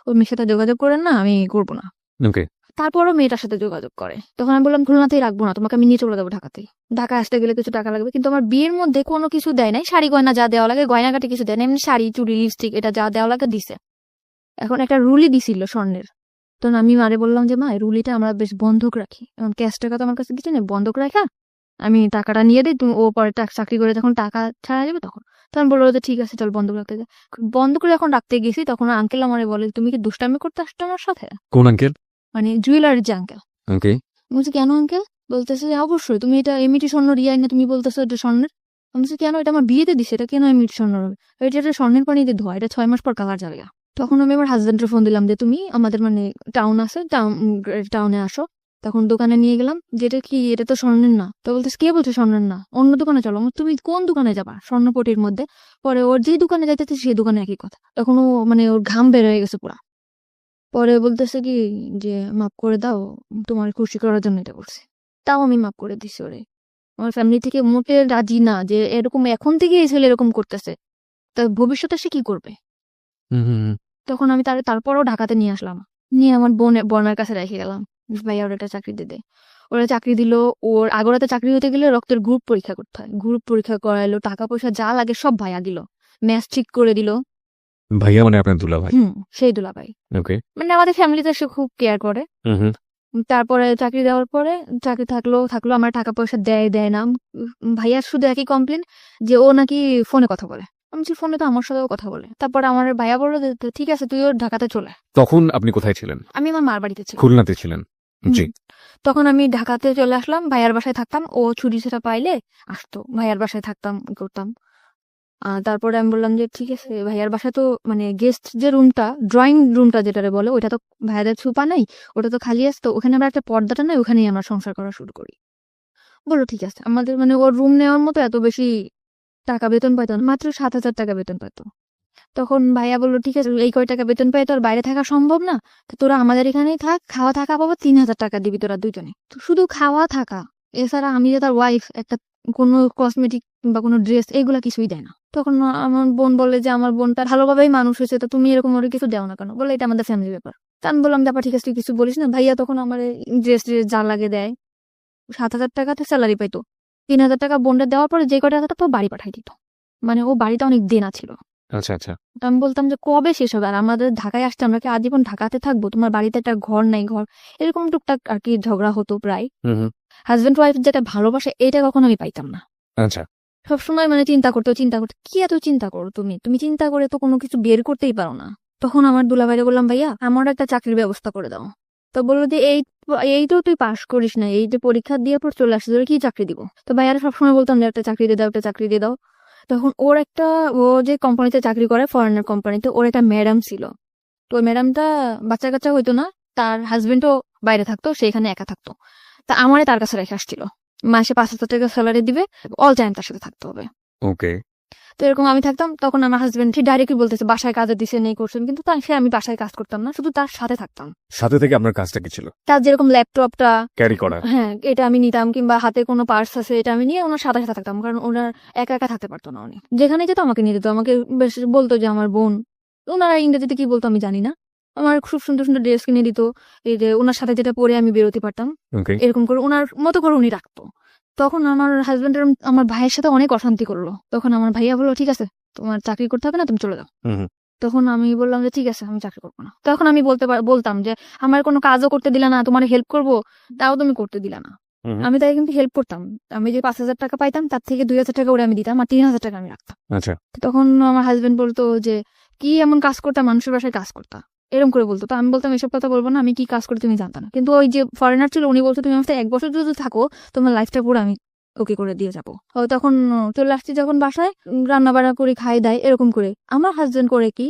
ওই মেয়ের সাথে যোগাযোগ করেন না, আমি করবো না। ওকে তারপরও মেয়েটার সাথে যোগাযোগ করে। তখন আমি বললাম খুলনাতেই রাখবো না, তোমাকে আমি নিয়ে চলে যাবো ঢাকাতেই। ঢাকা আসতে গেলে কিছু টাকা লাগবে, কিন্তু আমার বিয়ের মধ্যে কোনো কিছু দেয় নাই, শাড়ি গয়না যা দেওয়া লাগে, গয়নাগাটি কিছু দেয় না, এমনি শাড়ি চুড়ি লিপস্টিক এটা যা দেওয়া লাগে দিছে। এখন একটা রুলি দিছিল স্বর্ণের। তখন আমি মারে বললাম যে মা, এই রুলিটা আমরা বেশ বন্ধক রাখি, এখন ক্যাশ টাকা তো আমার কাছে কিছু নেই, বন্ধক রাখা আমি টাকাটা নিয়ে দিই, তুমি ও পরে চাকরি করে যখন টাকা ছাড়া যাবে তখন। তখন বললো যে ঠিক আছে চল বন্ধক রাখতে যাই। বন্ধক যখন রাখতে গেছি তখন আঙ্কেল আমারে বলে তুমি কি দুষ্টামি করতে আসছো আমার সাথে? কোন আঙ্কেল? মানে জুয়েলারির যে আঙ্কেল। ওকে বলছি কেন আঙ্কেল? বলতেছে যে অবশ্যই তুমি এটা এমনিটি স্বর্ণ রিয়াই না, তুমি বলতেছো এটা স্বর্ণের। আমি বলছি কেন, এটা আমার বিয়েতে দিছে, এটা কেন এমনিটি স্বর্ণ হবে? এটা স্বর্ণের পানিতে ধোয়া, এটা 6 মাস পর কালার যাবে। তখন আমি আমার হাজবেন্ডের ফোন দিলাম যে তুমি আমাদের মানে টাউন আছে, টাউনে আসো। তখন দোকানে নিয়ে গেলাম, যেটা কি এটা তো স্বর্ণের না। তো বলতেছে কে বলছে স্বর্ণের না, অন্য দোকানে চলো। তুমি কোন দোকানে যাবা? স্বর্ণপটির মধ্যে। পরে ওর যে দোকানে যাইতেছে সেই দোকানে একই কথা। তখন ও মানে ওর ঘাম বের হয়ে গেছে পুরা। পরে বলতেছে কি যে মাফ করে দাও, তোমার খুশি করার জন্য এটা করছি। তাও আমি মাফ করে দিছি ওরে। আমার ফ্যামিলি থেকে মোটে রাজি না যে এরকম এখন থেকে এই ছেলে এরকম করতেছে, তা ভবিষ্যতে সে কি করবে। তখন আমি তারপরও ঢাকাতে নিয়ে আসলাম, নিয়ে আমার বোনের কাছে রেখে গেলাম, ভাইয়া ওর একটা চাকরি দিতে। ওরা চাকরি দিল। ওর আগরাতে চাকরি হতে গেলে রক্তের গ্রুপ পরীক্ষা করতে হয়, গ্রুপ পরীক্ষা করাইলো, টাকা পয়সা যা লাগে সব ভাইয়া দিল, ম্যাচ ঠিক করে দিল। ভাইয়া মানে আপনার দুলা ভাই? সেই দুলাভাই। ওকে মানে আমাদের ফ্যামিলিতে সে খুব কেয়ার করে। তারপরে চাকরি দেওয়ার পরে চাকরি থাকলো আমার টাকা পয়সা দেয় না। ভাইয়ার শুধু একই কমপ্লেন যে ও নাকি ফোনে কথা বলে। আমি বলছি ফোনে তো আমার সাথেও কথা বলে। তারপর আমার ভাইয়া বললো যে ঠিক আছে তুইও ঢাকাতে চলে। তখন আপনি কোথায় ছিলেন? আমি আমার মার বাড়িতে ছিলাম, খুলনাতে ছিলেন। জি তখন আমি ঢাকাতে চলে আসলাম, ভাইয়ার বাসায় থাকতাম। ও ছুটি সেটা পাইলে আসতো, ভাইয়ার বাসায় থাকতাম করতাম। তারপরে আমি বললাম যে ঠিক আছে, ভাইয়ার বাসায় তো মানে গেস্ট যে রুমটা, ড্রয়িং রুমটা যেটারে বলে, ওইটা তো ভাইয়াদের ছুপা নাই, ওটা তো খালি আসতো, ওখানে আমরা একটা পর্দাটা নাই, ওখানেই আমরা সংসার করা শুরু করি। বললো ঠিক আছে। আমাদের মানে ওর রুম নেওয়ার মতো এত বেশি টাকা বেতন পাইতো না, মাত্র 7,000 টাকা বেতন পাইতো। তখন ভাইয়া বললো ঠিক আছে, এই কয় টাকা বেতন পাই তো আর বাইরে থাকা সম্ভব না, তো তোরা আমাদের এখানেই থাক, খাওয়া থাকা পাবো 3,000 টাকা দিবি তোরা দুজনে। তো শুধু খাওয়া থাকা, এছাড়া আমি যে তার ওয়াইফ, একটা কোনো কসমেটিক বা কোনো ড্রেস এগুলা কিছুই দেয় না। তখন আমার বোন বলে যে আমার বোনটা ভালোভাবেই মানুষ হয়েছে, তো তুমি এরকম ওর কিছু দেও না কেন? বলে এটা আমাদের ফ্যামিলি ব্যাপার। তা আমি বললাম ব্যাপার ঠিক আছে, তুই কিছু বলিস না। ভাইয়া তখন আমার ড্রেস যা লাগে দেয়। 7,000 টাকাতে স্যালারি পাইতো, 3,000 টাকা বোনটা দেওয়ার পরে যে কটা টাকা তো বাড়ি পাঠাই দিত। মানে ও বাড়িতে অনেক দেনা ছিল। আচ্ছা আচ্ছা তো আমি বলতাম যে কবে শেষ হবে, আর আমাদের ঢাকায় আসতে আমরা কি আজীবন ঢাকাতে থাকবো? তোমার বাড়িতে একটা ঘর নাই, ঘর এরকম টুকটাক আর কি ঝগড়া হতো প্রায়। হাজবেন্ড ওয়াইফ যেটা ভালোবাসে এটা কখনো আমি পাইতাম না। আচ্ছা সবসময় মানে চিন্তা করতে কি এত চিন্তা করো তুমি চিন্তা করে তো কোনো কিছু বের করতেই পারো না। তখন আমার দুলাভাইরে বললাম ভাইয়া আমার একটা চাকরির ব্যবস্থা করে দাও। তো বললো যে এই এই তো তুই পাশ করিস না, এই যে পরীক্ষা দিয়ে পর চলে আসছিস, তোর কি চাকরি দিব? তো ভাইয়ারা সবসময় বলতাম যে একটা চাকরি দিয়ে দাও, একটা চাকরি দিয়ে দাও। তখন ও যে কোম্পানিতে চাকরি করে, ফরেনার কোম্পানিতে, ওর একটা ম্যাডাম ছিল। তো ওই ম্যাডামটা বাচ্চা কাচ্চা হইতো না, তার হাজবেন্ডও বাইরে থাকতো, সে এখানে একা থাকতো। তা আমারে তার কাছে রেখে আসছিল, মাসে 5,000 টাকা স্যালারি দিবে, অল টাইম তার সাথে থাকতে হবে। ওকে। তো এরকম আমি থাকতাম, তখন আমার হাজবেন্ড সে ডাইরেক্টলি বলতেছে বাসায় কাজে দিছে, নেই করছেন, কিন্তু আমি বাসায় কাজ করতাম না, শুধু তার সাথে থাকতাম। সাথে থেকে আপনার কাজটা কি ছিল? তার যেরকম ল্যাপটপটা, ক্যারি করা। হ্যাঁ, এটা আমি নিতাম, কিংবা হাতে কোনো পার্স আছে এটা আমি নিয়ে ওনার সাথে সাথে থাকতাম, কারণ ওনার একা একা থাকতে পারতো না। উনি যেখানে যেত আমাকে নিয়ে যেত, আমাকে বেশ বলতো যে আমার বোন। ওনারা ইংরেজিতে কি বলতো আমি জানি না, আমার খুব সুন্দর সুন্দর ড্রেস কিনে দিত, এই যে ওনার সাথে যেটা পরে আমি বেরোতে পারতাম, ওকে। এরকম করে ওনার মতো করে উনি রাখতো। তখন আমার হাজবেন্ড আমার ভাইয়ের সাথে অনেক অশান্তি করলো। তখন আমার ভাইয়া বললো ঠিক আছে, তোমার চাকরি করতে হবে না, তুমি চলে যাও। হুম। তখন আমি বললাম যে ঠিক আছে, আমি চাকরি করবো না। তখন আমি বলতাম যে আমার কোনো কাজও করতে দিলা না, তোমার হেল্প করবো তাও তুমি করতে দিলা না। হুম। আমি তাই কিন্তু হেল্প করতাম। আমি যে 5,000 টাকা পাইতাম তার থেকে 2,000 টাকা ওরে আমি দিতাম, আর 3,000 টাকা আমি রাখতাম। আচ্ছা। তখন আমার হাজবেন্ড বলতো যে কি এমন কাজ করতাম, মানুষের বাসায় কাজ করতাম, এরকম করে বলতো। তো আমি বলতাম এসব কথা বলবো না, আমি কি কাজ করতে তুমি জানতা না। কিন্তু ওই যে ফরেনার ছিল উনি বলতো তুমি আমার সাথে 1 বছর যদি থাকো, তোমার লাইফটা পুরো আমি ওকে করে দিয়ে যাবো। তখন চলে আসছি যখন বাসায়, রান্না বান্না করে খাই দেয়, এরকম করে আমার হাজবেন্ড করে কি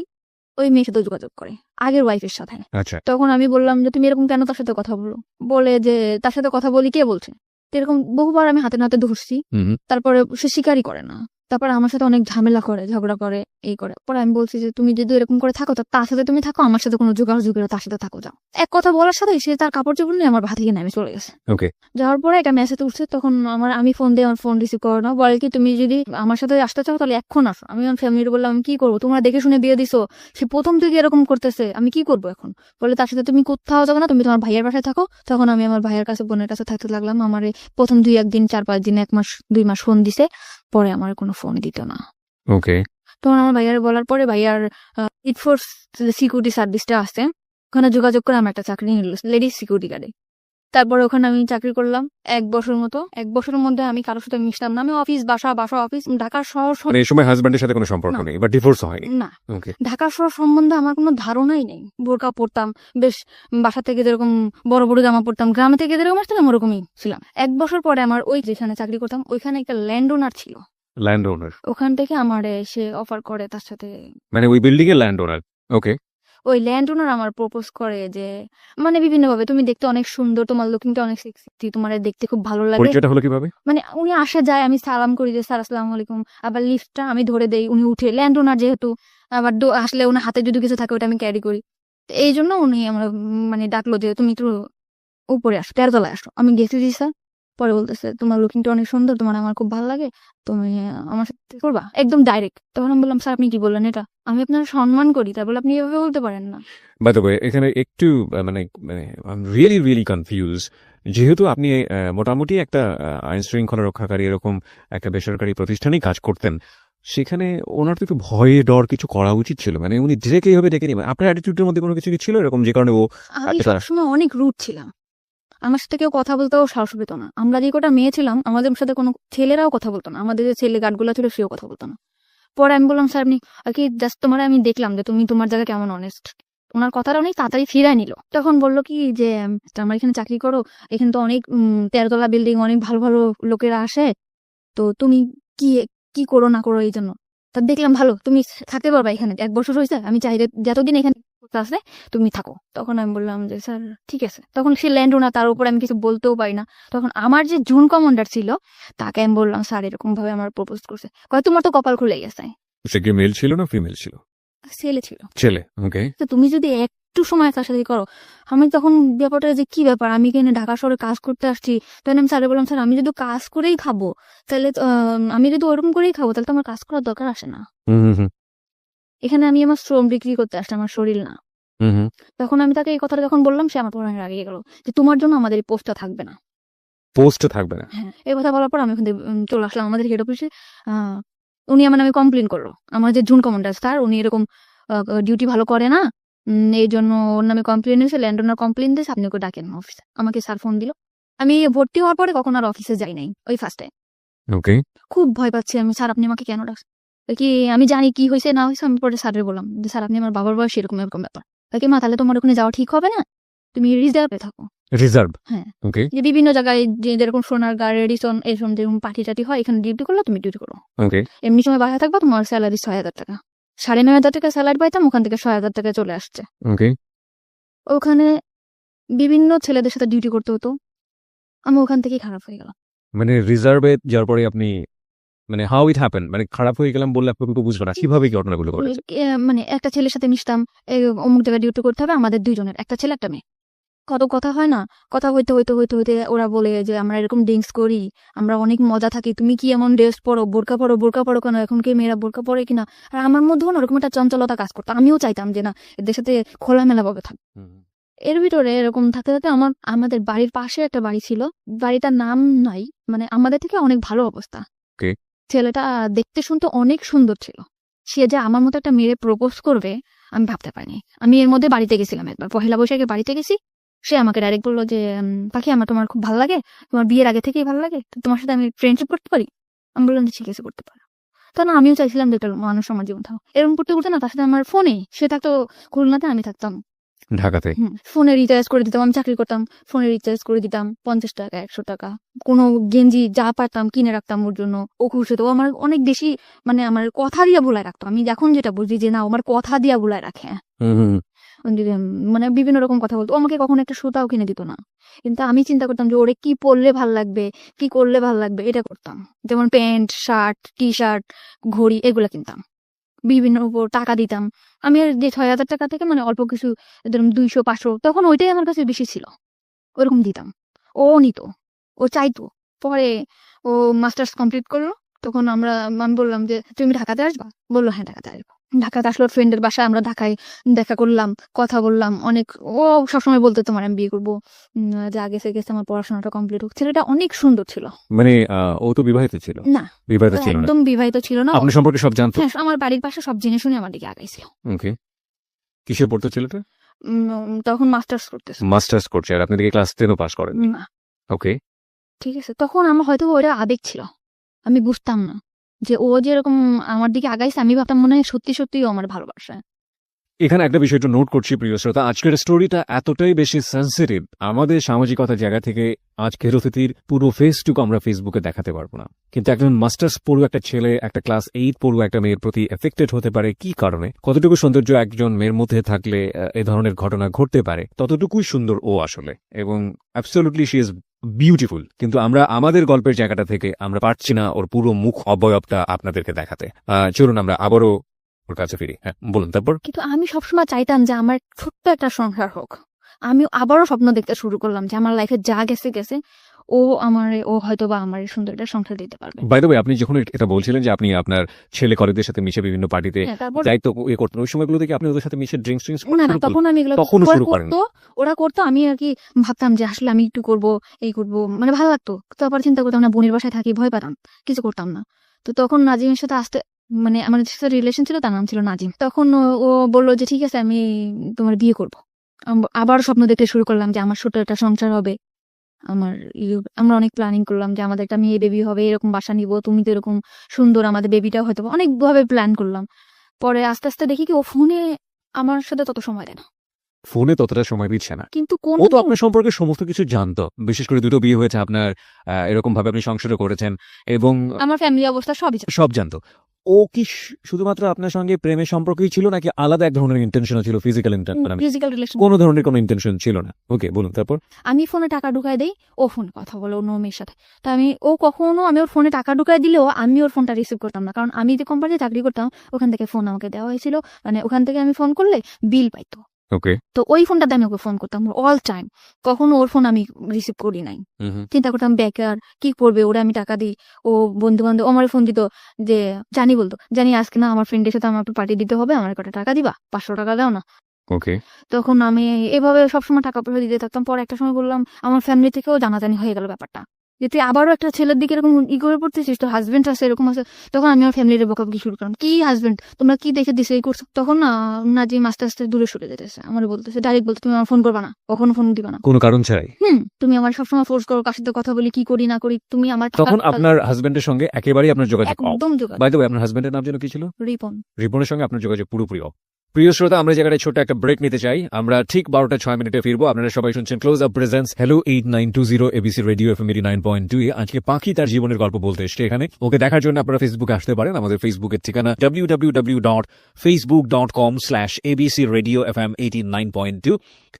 ওই মেয়ের সাথে যোগাযোগ করে, আগের ওয়াইফের সাথে। আচ্ছা। তখন আমি বললাম যে তুমি এরকম কেন তার সাথে কথা বলো? বলে যে তার সাথে কথা বলি, কে বলছে? তো এরকম বহুবার আমি হাতে নাতে ধরছি, হুম। তারপরে সে স্বীকারই করে না। তারপর আমার সাথে অনেক ঝামেলা করে, ঝগড়া করে, এই করে। পরে আমি বলছি যে তুমি যদি এরকম করে থাকো, তার সাথে তুমি থাকো, আমার সাথে কোনো যোগাযোগ করে তার সাথে থাকো, যাও। এক কথা বলার সাথে সে তার কাপড় চোপড় নিয়ে আমার ভাত থেকে নেমে চলে গেছে। ওকে। যাওয়ার পরে একটা মেসেজ উঠছে, তখন আমি ফোন দিয়ে, আমার ফোন রিসিভ করো না, বলে কি তুমি যদি আমার সাথে আসতে চাও তাহলে এখন আসো। আমি আমার ফ্যামিলি বললাম আমি কি করবো, তোমরা দেখে শুনে বিয়ে দিছো, সে প্রথম থেকে এরকম করতেছে, আমি কি করবো এখন? বলে তার সাথে তুমি কোথাও যাবে না, তুমি তোমার ভাইয়ের বাসায় থাকো। তখন আমি আমার ভাইয়ের কাছে, বোনের কাছে থাকতে লাগলাম। আমার প্রথম 2-1 দিন, 4-5 দিন, 1 মাস 2 মাস ফোন দিছে, পরে আমার কোনো ফোন দিত না। ওকে। তখন আমার ভাইয়ার বলার পরে ভাইয়ার ইটফোর্স সিকিউরিটি সার্ভিসটা আছে, ওখানে যোগাযোগ করে আমার একটা চাকরি নিল লেডিস সিকিউরিটি গার্ডে। তারপরে ওখানে আমি চাকরি করলাম 1 বছর মতো। 1 বছরের মধ্যে আমি কারোর সাথে মিশতাম না। আমি অফিস, বাসা, অফিস, ঢাকা শহর মানে এই সময় হাজবেন্ডের সাথে কোনো সম্পর্ক না। নেই বা ডিভোর্স হয়নি? না, ওকে। ঢাকা শহর সম্বন্ধে আমার কোনো ধারণাই নেই। বোরকা পরতাম, বেশ বাসা থেকে যেরকম বড় বড় জামা পরতাম, গ্রামে থেকে যেরকম আসতাম ওরকমই ছিলাম। 1 বছর পরে আমার ওই যেখানে চাকরি করতাম ওইখানে একটা ল্যান্ড ওনার ছিল, ল্যান্ড ওনার? ওখান থেকে আমার সে অফার করে তার সাথে, মানে ওই বিল্ডিং এর ল্যান্ড ওনার? ওকে। ওই ল্যান্ড ওনার আমার প্রপোজ করে যে মানে বিভিন্ন ভাবে, তুমি দেখতে অনেক সুন্দর, তোমার লুকিংটা অনেক সেক্সি, তোমার দেখতে খুব ভালো লাগে। পরিচয়টা হলো কিভাবে? মানে উনি আসে যায়, আমি সালাম করি যে স্যার আসসালামু আলাইকুম, আবার লিফটটা আমি ধরে দেই, উনি উঠে, ল্যান্ড ওনার যেহেতু, আবার আসলে ওনার হাতে যদি কিছু থাকে ওটা আমি ক্যারি করি। তো এই জন্য উনি আমার মানে ডাকলো যে তুমি একটু উপরে আসো, 13 তলায় আসো। আমি গেছি জি স্যার। পরে বলতেছে তোমার লুকিংটা অনেক সুন্দর, তোমার আমার খুব ভালো লাগে, তুমি আমার সাথে করবা, একদম ডাইরেক্ট। তখন আমি বললাম স্যার আপনি কি বললেন এটা, আমি আপনার সম্মান করি, তাই বলে আপনি এভাবে বলতে পারেন না। বাই দ্য ওয়ে, এখানে একটু মানে মানে I am really really confuse. যেহেতু আপনি মোটামুটি একটা আইন শৃঙ্খলা রক্ষাকারী এরকম একটা বেসরকারি প্রতিষ্ঠানেই কাজ করতেন, সেখানে ওনার তো একটু ভয়ে ডর কিছু করা উচিত ছিল। মানে উনি ডিরেক্ট এইভাবে ডেকে নেবেন, আপনার অ্যাটিটিউডের মধ্যে কোনো কিছু কি ছিল এরকম যে কারণে ও আমি সবসময় অনেক রুট ছিলাম, আমার সাথে কেউ কথা বলতেও সাহস পেত না। আমরা যে কটা মেয়ে ছিলাম আমাদের সাথে কোনো ছেলেরাও কথা বলতো না, আমাদের যে ছেলে গার্ডগুলো ছিল সেও কথা বলতো না। পরে আমি বললাম স্যার আপনি কি জাস্ট তোমার আমি দেখলাম যে তুমি তোমার জায়গায় কেমন অনেস্ট। ওনার কথাটা অনেক তাড়াতাড়ি ফিরায় নিল। তখন বললো কি যে আমার এখানে চাকরি করো, এখানে তো অনেক 13 তলা বিল্ডিং, অনেক ভালো ভালো লোকেরা আসে, তো তুমি কি কি করো না করো এই জন্য। তা দেখলাম ভালো, তুমি থাকতে পারবা এখানে, 1 বছর হয়েছে, আমি চাই যে যতদিন এখানে আছে তুমি থাকো। তখন আমি বললাম যে স্যার ঠিক আছে। তখন সে ল্যান্ড ওনার, তার উপরে আমি কিছু বলতেও পারি না। তখন আমার যে জুন কমান্ডার ছিল তাকে আমি বললাম স্যার এরকম ভাবে আমার প্রপোজ করছে, কয় তোমার তো কপাল খুলে গেছে। সে কি মেল ছিল না ফিমেল ছিল? ছেলে ছিল। ছেলে। ওকে। তো তুমি যদি একটু সময় তার সাথে করো, আমি তখন ব্যাপারটা যে কি ব্যাপার, আমি এখানে ঢাকা শহরে কাজ করতে আসছি। তখন আমি স্যারে বললাম স্যার আমি যদি কাজ করেই খাবো তাহলে আমি যদি ওরকম করেই খাবো তাহলে তো আমার কাজ করার দরকার আসে না। হুম। এখানে আমি আমার শ্রম বিক্রি করতে আসছি, আমার শরীর না। হুম। তখন আমি তাকে এই কথাটা যখন বললাম সে আমার পড়ানোর আগে গেল যে তোমার জন্য আমাদের এই পোস্টটা থাকবে না। পোস্ট থাকবে না? হ্যাঁ, এই কথা বলার পর আমি ওখান থেকে চলে আসলাম আমাদের হেড অফিসে। উনি আমার নামে কমপ্লেন করলো, আমার যে জুন কমান্ডার স্যার উনি এরকম ডিউটি ভালো করে না, এই জন্য ওর নামে কমপ্লেন এসে ল্যান্ড ওনার কমপ্লেন দিয়েছে, আপনি ওকে ডাকেন অফিসে। আমাকে স্যার ফোন দিল। আমি ভর্তি হওয়ার পরে কখন আর অফিসে যাই নাই, ওই ফার্স্ট টাইম। ওকে। খুব ভয় পাচ্ছি আমি, স্যার আপনি আমাকে কেন ডাকছেন? কি আমি জানি কি হয়েছে না হয়েছে। আমি পরে স্যারের বললাম যে স্যার আপনি আমার বাবার বয়স এরকম এরকম ব্যাপার। মা তাহলে তোমার ওখানে যাওয়া ঠিক হবে না, তুমি রিজার্ভে থাকো। রিজার্ভ। হ্যাঁ। ওকে যে বিভিন্ন জায়গায় যে যেরকম সোনারগাঁ, রেডিসন এরকম যেরকম পার্টি টাটি হয়, এখানে ডিউটি করলে তুমি ডিউটি করো। ওকে এমনি সময় বাসায় থাকবা, তোমার স্যালারি 6,000 টাকা। 9,500 টাকা স্যালারি পাইতাম, ওখান থেকে 6,000 টাকা চলে আসছে। ওকে ওখানে বিভিন্ন ছেলেদের সাথে ডিউটি করতে হতো, আমি ওখান থেকেই খারাপ হয়ে গেলাম। মানে রিজার্ভে যাওয়ার পরে আপনি মানে হাউ ইট হ্যাপেন, মানে খারাপ হয়ে গেলাম বললে আপনি কিন্তু বুঝবেন না কিভাবে কি ঘটনাগুলো ঘটেছে। মানে একটা ছেলের সাথে মিশতাম, অমুক জায়গায় ডিউটি করতে হবে, আমাদের দুইজনের, একটা ছেলে একটা মেয়ে। কত কথা হয় না, কথা হইতে হইতে হইতে হইতে ওরা বলে যে আমরা এরকম ড্রিঙ্কস করি, আমরা অনেক মজা থাকি, তুমি কি এমন ড্রেস পরো, বোরকা পরো কেন, এখন কি মেয়েরা বোরকা পরে কিনা। আর আমার মধ্যেও না ওরকম একটা চঞ্চলতা কাজ করতো, আমিও চাইতাম যে না এদের সাথে খোলামেলা ভাবে থাক। এর ভিতরে এরকম থাকতে থাকতে আমাদের বাড়ির পাশে একটা বাড়ি ছিল, বাড়িটার নাম নাই, মানে আমাদের থেকে অনেক ভালো অবস্থা। Okay. ছেলেটা দেখতে শুনতে অনেক সুন্দর ছিল, সে যে আমার মতো একটা মেয়ে প্রপোজ করবে আমি ভাবতে পারিনি। আমি এর মধ্যে বাড়িতে গেছিলাম একবার, পহেলা বৈশাখে বাড়িতে গেছি, সে আমাকে ডাইরেক্ট বললো যে পাখি আমার তোমার খুব ভালো লাগে, তোমার বিয়ের আগে থেকেই ভালো লাগে, তো তোমার সাথে আমি ফ্রেন্ডশিপ করতে পারি। আমি বললাম যে ঠিক আছে করতে পারো। তখন আমিও চাইছিলাম যে একটা মানুষ আমার জীবন থাকো, এরকম করতে করতে না তার সাথে আমার ফোনে, সে থাকতো খুলনাতে, আমি থাকতাম ঢাকাতে। ফোনে রিচার্জ করে দিতাম, আমি চাকরি করতাম, ফোনে রিচার্জ করে দিতাম 50 টাকা 100 টাকা, কোনো গেঞ্জি যা পারতাম কিনে রাখতাম ওর জন্য, ও খুশি হতো। ও আমার অনেক বেশি মানে আমার কথা দিয়া বুলায় রাখতো, আমি এখন যেটা বুঝি যে না ও আমার কথা দিয়া বুলায় রাখে। মানে বিভিন্ন রকম কথা বলতো, ও আমাকে কখনো একটা সুতাও কিনে দিত না, কিন্তু আমি চিন্তা করতাম যে ওরে কি পরলে ভাল লাগবে, কি করলে ভাল লাগবে, এটা করতাম। যেমন প্যান্ট, শার্ট, টি শার্ট, ঘড়ি এগুলা কিনতাম, বিভিন্ন উপর টাকা দিতাম। আমি আর যে 6,000 টাকা থেকে মানে অল্প কিছু, ধরুন 200-500, তখন ওইটাই আমার কাছে বেশি ছিল, ওরকম দিতাম। ও নিত, ও চাইতো। পরে ও মাস্টার্স কমপ্লিট করলো, তখন আমি বললাম যে তুমি ঢাকাতে আসবা, বললো হ্যাঁ ঢাকাতে আসবো। ঢাকাতে আসলো ফ্রেন্ডের বাসায়, আমরা ঢাকায় দেখা করলাম, কথা বললাম অনেক। ও সবসময় বলতো তোমার আমি বিয়ে করবো, যে আগে থেকে আমার পড়াশোনাটা কমপ্লিট হোক। ছেলেটা অনেক সুন্দর ছিল। মানে ও তো বিবাহিত ছিল? না, বিবাহিত ছিল না। একদম বিবাহিত ছিল না। আপনি সম্পর্কে সব জানতো? হ্যাঁ, আমার বাড়ির পাশে সব জেনে শুনে আমার দিকে আগাইছিল। ওকে কিসে পড়তো ছেলেটা? তখন মাস্টার্স করতেছে। মাস্টার্স করছে, আর আপনি দিকে ক্লাস 10ও পাস করেন? না, ওকে ঠিক আছে, তখন আমার হয়তো ওটা আবেগ ছিল, আমি বুঝতাম না যে ও যেরকম আমার দিকে আগাইছে, আমি ভাবতাম মনে হয় সত্যি সত্যি ও আমার ভালোবাসে। এখানে একটা বিষয় একটু নোট করছি প্রিয় শ্রোতা, আজকের স্টোরিটা এতটাই বেশি সেন্সিটিভ, আমাদের সামাজিকতার জায়গা থেকে আজকের অতিথির পুরো ফেসটুকু আমরা ফেসবুকে দেখাতে পারবো না, কিন্তু একজন মাস্টার্স পড়ুয়া একটা ছেলে একটা ক্লাস 8 পড়ুয়া একটা মেয়ের প্রতি এফেক্টেড হতে পারে কি কারণে, কতটুকু সৌন্দর্য একজন মেয়ের মধ্যে থাকলে এ ধরনের ঘটনা ঘটতে পারে, ততটুকুই সুন্দর ও আসলে, এবং অ্যাবসলিউটলি শি ইজ বিউটিফুল। কিন্তু আমরা আমাদের গল্পের জায়গাটা থেকে আমরা পারছি না ওর পুরো মুখ অবয়বটা আপনাদেরকে দেখাতে। চলুন আমরা আবারও ওর কাছে ফিরি। হ্যাঁ বলুন তারপর। কিন্তু আমি সবসময় চাইতাম যে আমার ছোট্ট একটা সংসার হোক। আমি আবারও স্বপ্ন দেখতে শুরু করলাম যে আমার লাইফে যা গেছে গেছে, ও হয়তো বা আমার এই সুন্দর একটা সংসার দিতে পারবে। বাই দ্য ওয়ে, আপনি যখন এটা বলছিলেন যে আপনি আপনার ছেলে কলেজদের সাথে মিশে বিভিন্ন পার্টিতে হ্যাঁ, তারপর দায়িত্ব ইয়ে করতেন, ওই সময়গুলো থেকে আপনি ওদের সাথে মিশে ড্রিঙ্কস না না, তখন আমি এগুলো তখনও ওরা শুরু করেন? করতো, আমি আর কি ভাবতাম যে আসলে আমি একটু করব, এই করব, মানে ভালো লাগতো। তারপর চিন্তা করতাম না, বোনের বাসায় থাকি, ভয় পেতাম, কিছু করতাম না। তো তখন নাজিমের সাথে মানে আমার সাথে রিলেশন ছিল, তার নাম ছিল নাজিম। তখন ও বললো যে ঠিক আছে আমি তোমার বিয়ে করব। আবার স্বপ্ন দেখতে শুরু করলাম যে আমার ছোট একটা সংসার হবে, আমরা অনেক প্ল্যানিং করলাম যে আমাদের একটা মেয়ে বেবি হবে, এরকম বাসা নিব, তুমি তো এরকম সুন্দর, আমাদের বেবিটাও হয়তো, অনেক ভাবে প্ল্যান করলাম। পরে আস্তে আস্তে দেখি কি ও ফোনে আমার সাথে তত সময় দেয় না, ফোনে ততটা সময় দিচ্ছে না। কিন্তু কোন ও তো আপনার সম্পর্কে সমস্ত কিছু জানতো, বিশেষ করে দুটো বিয়ে হয়েছে আপনার, এরকম ভাবে আপনি সংসারও করেছেন এবং আমার ফ্যামিলি অবস্থা সবই জানে। সব জানতো। ও কি শুধুমাত্র আপনার সঙ্গে প্রেমের সম্পর্কই ছিল নাকি আলাদা এক ধরনের ইন্টেনশনও ছিল, ফিজিক্যাল ফিজিক্যাল রিলেশন কোনো ধরনের কোনো ইন্টেনশন ছিল না? ওকে বলুন তারপর। আমি ফোনে টাকা ঢুকাই দেই, ও ফোনে কথা বলে অন্য মেয়ের সাথে। তা আমি ওর ফোনে টাকা ঢুকাই দিলেও আমি ওর ফোনটা রিসিভ করতাম না, কারণ আমি যে কোম্পানিতে চাকরি করতাম ওখান থেকে ফোন আমাকে দেওয়া হয়েছিল, মানে ওখান থেকে আমি ফোন করলে বিল পাইতো। ওকে তো ওই ফোনটাতে আমি ওকে ফোন করতাম অল টাইম, কখনো ওর ফোন আমি রিসিভ করি নাই। চিন্তা করতাম বেকার, কি করবে, ওরা আমি টাকা দিই, ও বন্ধু বান্ধব আমার ফোন দিত, যে বলতো জানি আজকে না আমার ফ্রেন্ডের সাথে আমার পার্টি দিতে হবে, আমার কটা টাকা দিবা, 500 টাকা দাও না। ওকে তখন আমি এভাবে সবসময় টাকা পয়সা দিতে থাকতাম। পরে একটা সময় বললাম, আমার ফ্যামিলি থেকেও জানাজানি হয়ে গেল ব্যাপারটা, যে তুই আবারও একটা ছেলের দিকে এরকম করে পড়তেছিস, তোর হাজবেন্ড আছে এরকম আছে। তখন আমি আমার ফ্যামিলির বকাবকি শুরু করলাম, কি হাজবেন্ড, তোমরা কি দেখে দিছে এই করছো। তখন না যে আস্তে আস্তে দূরে সরে যেতেছে, আমার বলতেছে ডাইরেক্ট, বলতে তুমি আমার ফোন করবা না, কখনো ফোন দিবা না, কোনো কারণ ছাড়াই। তুমি আমার সবসময় ফোর্স করো, কার সাথে কথা বলি, কি করি না করি, তুমি আমার তখন আপনার হাজবেন্ডের সঙ্গে একেবারেই আপনার যোগাযোগ অফ? একদম যোগাযোগ। বাই দ্য ওয়ে, আপনার হাজবেন্ডের নাম যেন কি ছিল? রিপন। রিপনের সঙ্গে আপনার যোগাযোগ পুরোপুরি অফ। প্রিয় শ্রোতা, আমরা জায়গায় ছোট্ট একটা ব্রেক নিতে চাই। আমরা ঠিক 12:06 ফিরবো। আপনারা সবাই শুনছেন close up presence hello 8920 ABC radio FM 89.2 এ। আজকে পাখি তার জীবনের গল্প বলতে এসছে এখানে। ওকে দেখার জন্য আপনারা ফেসবুকে আসতে পারেন। আমাদের ফেসবুকের ঠিকানা www.facebook.com/abcradiofm89.2।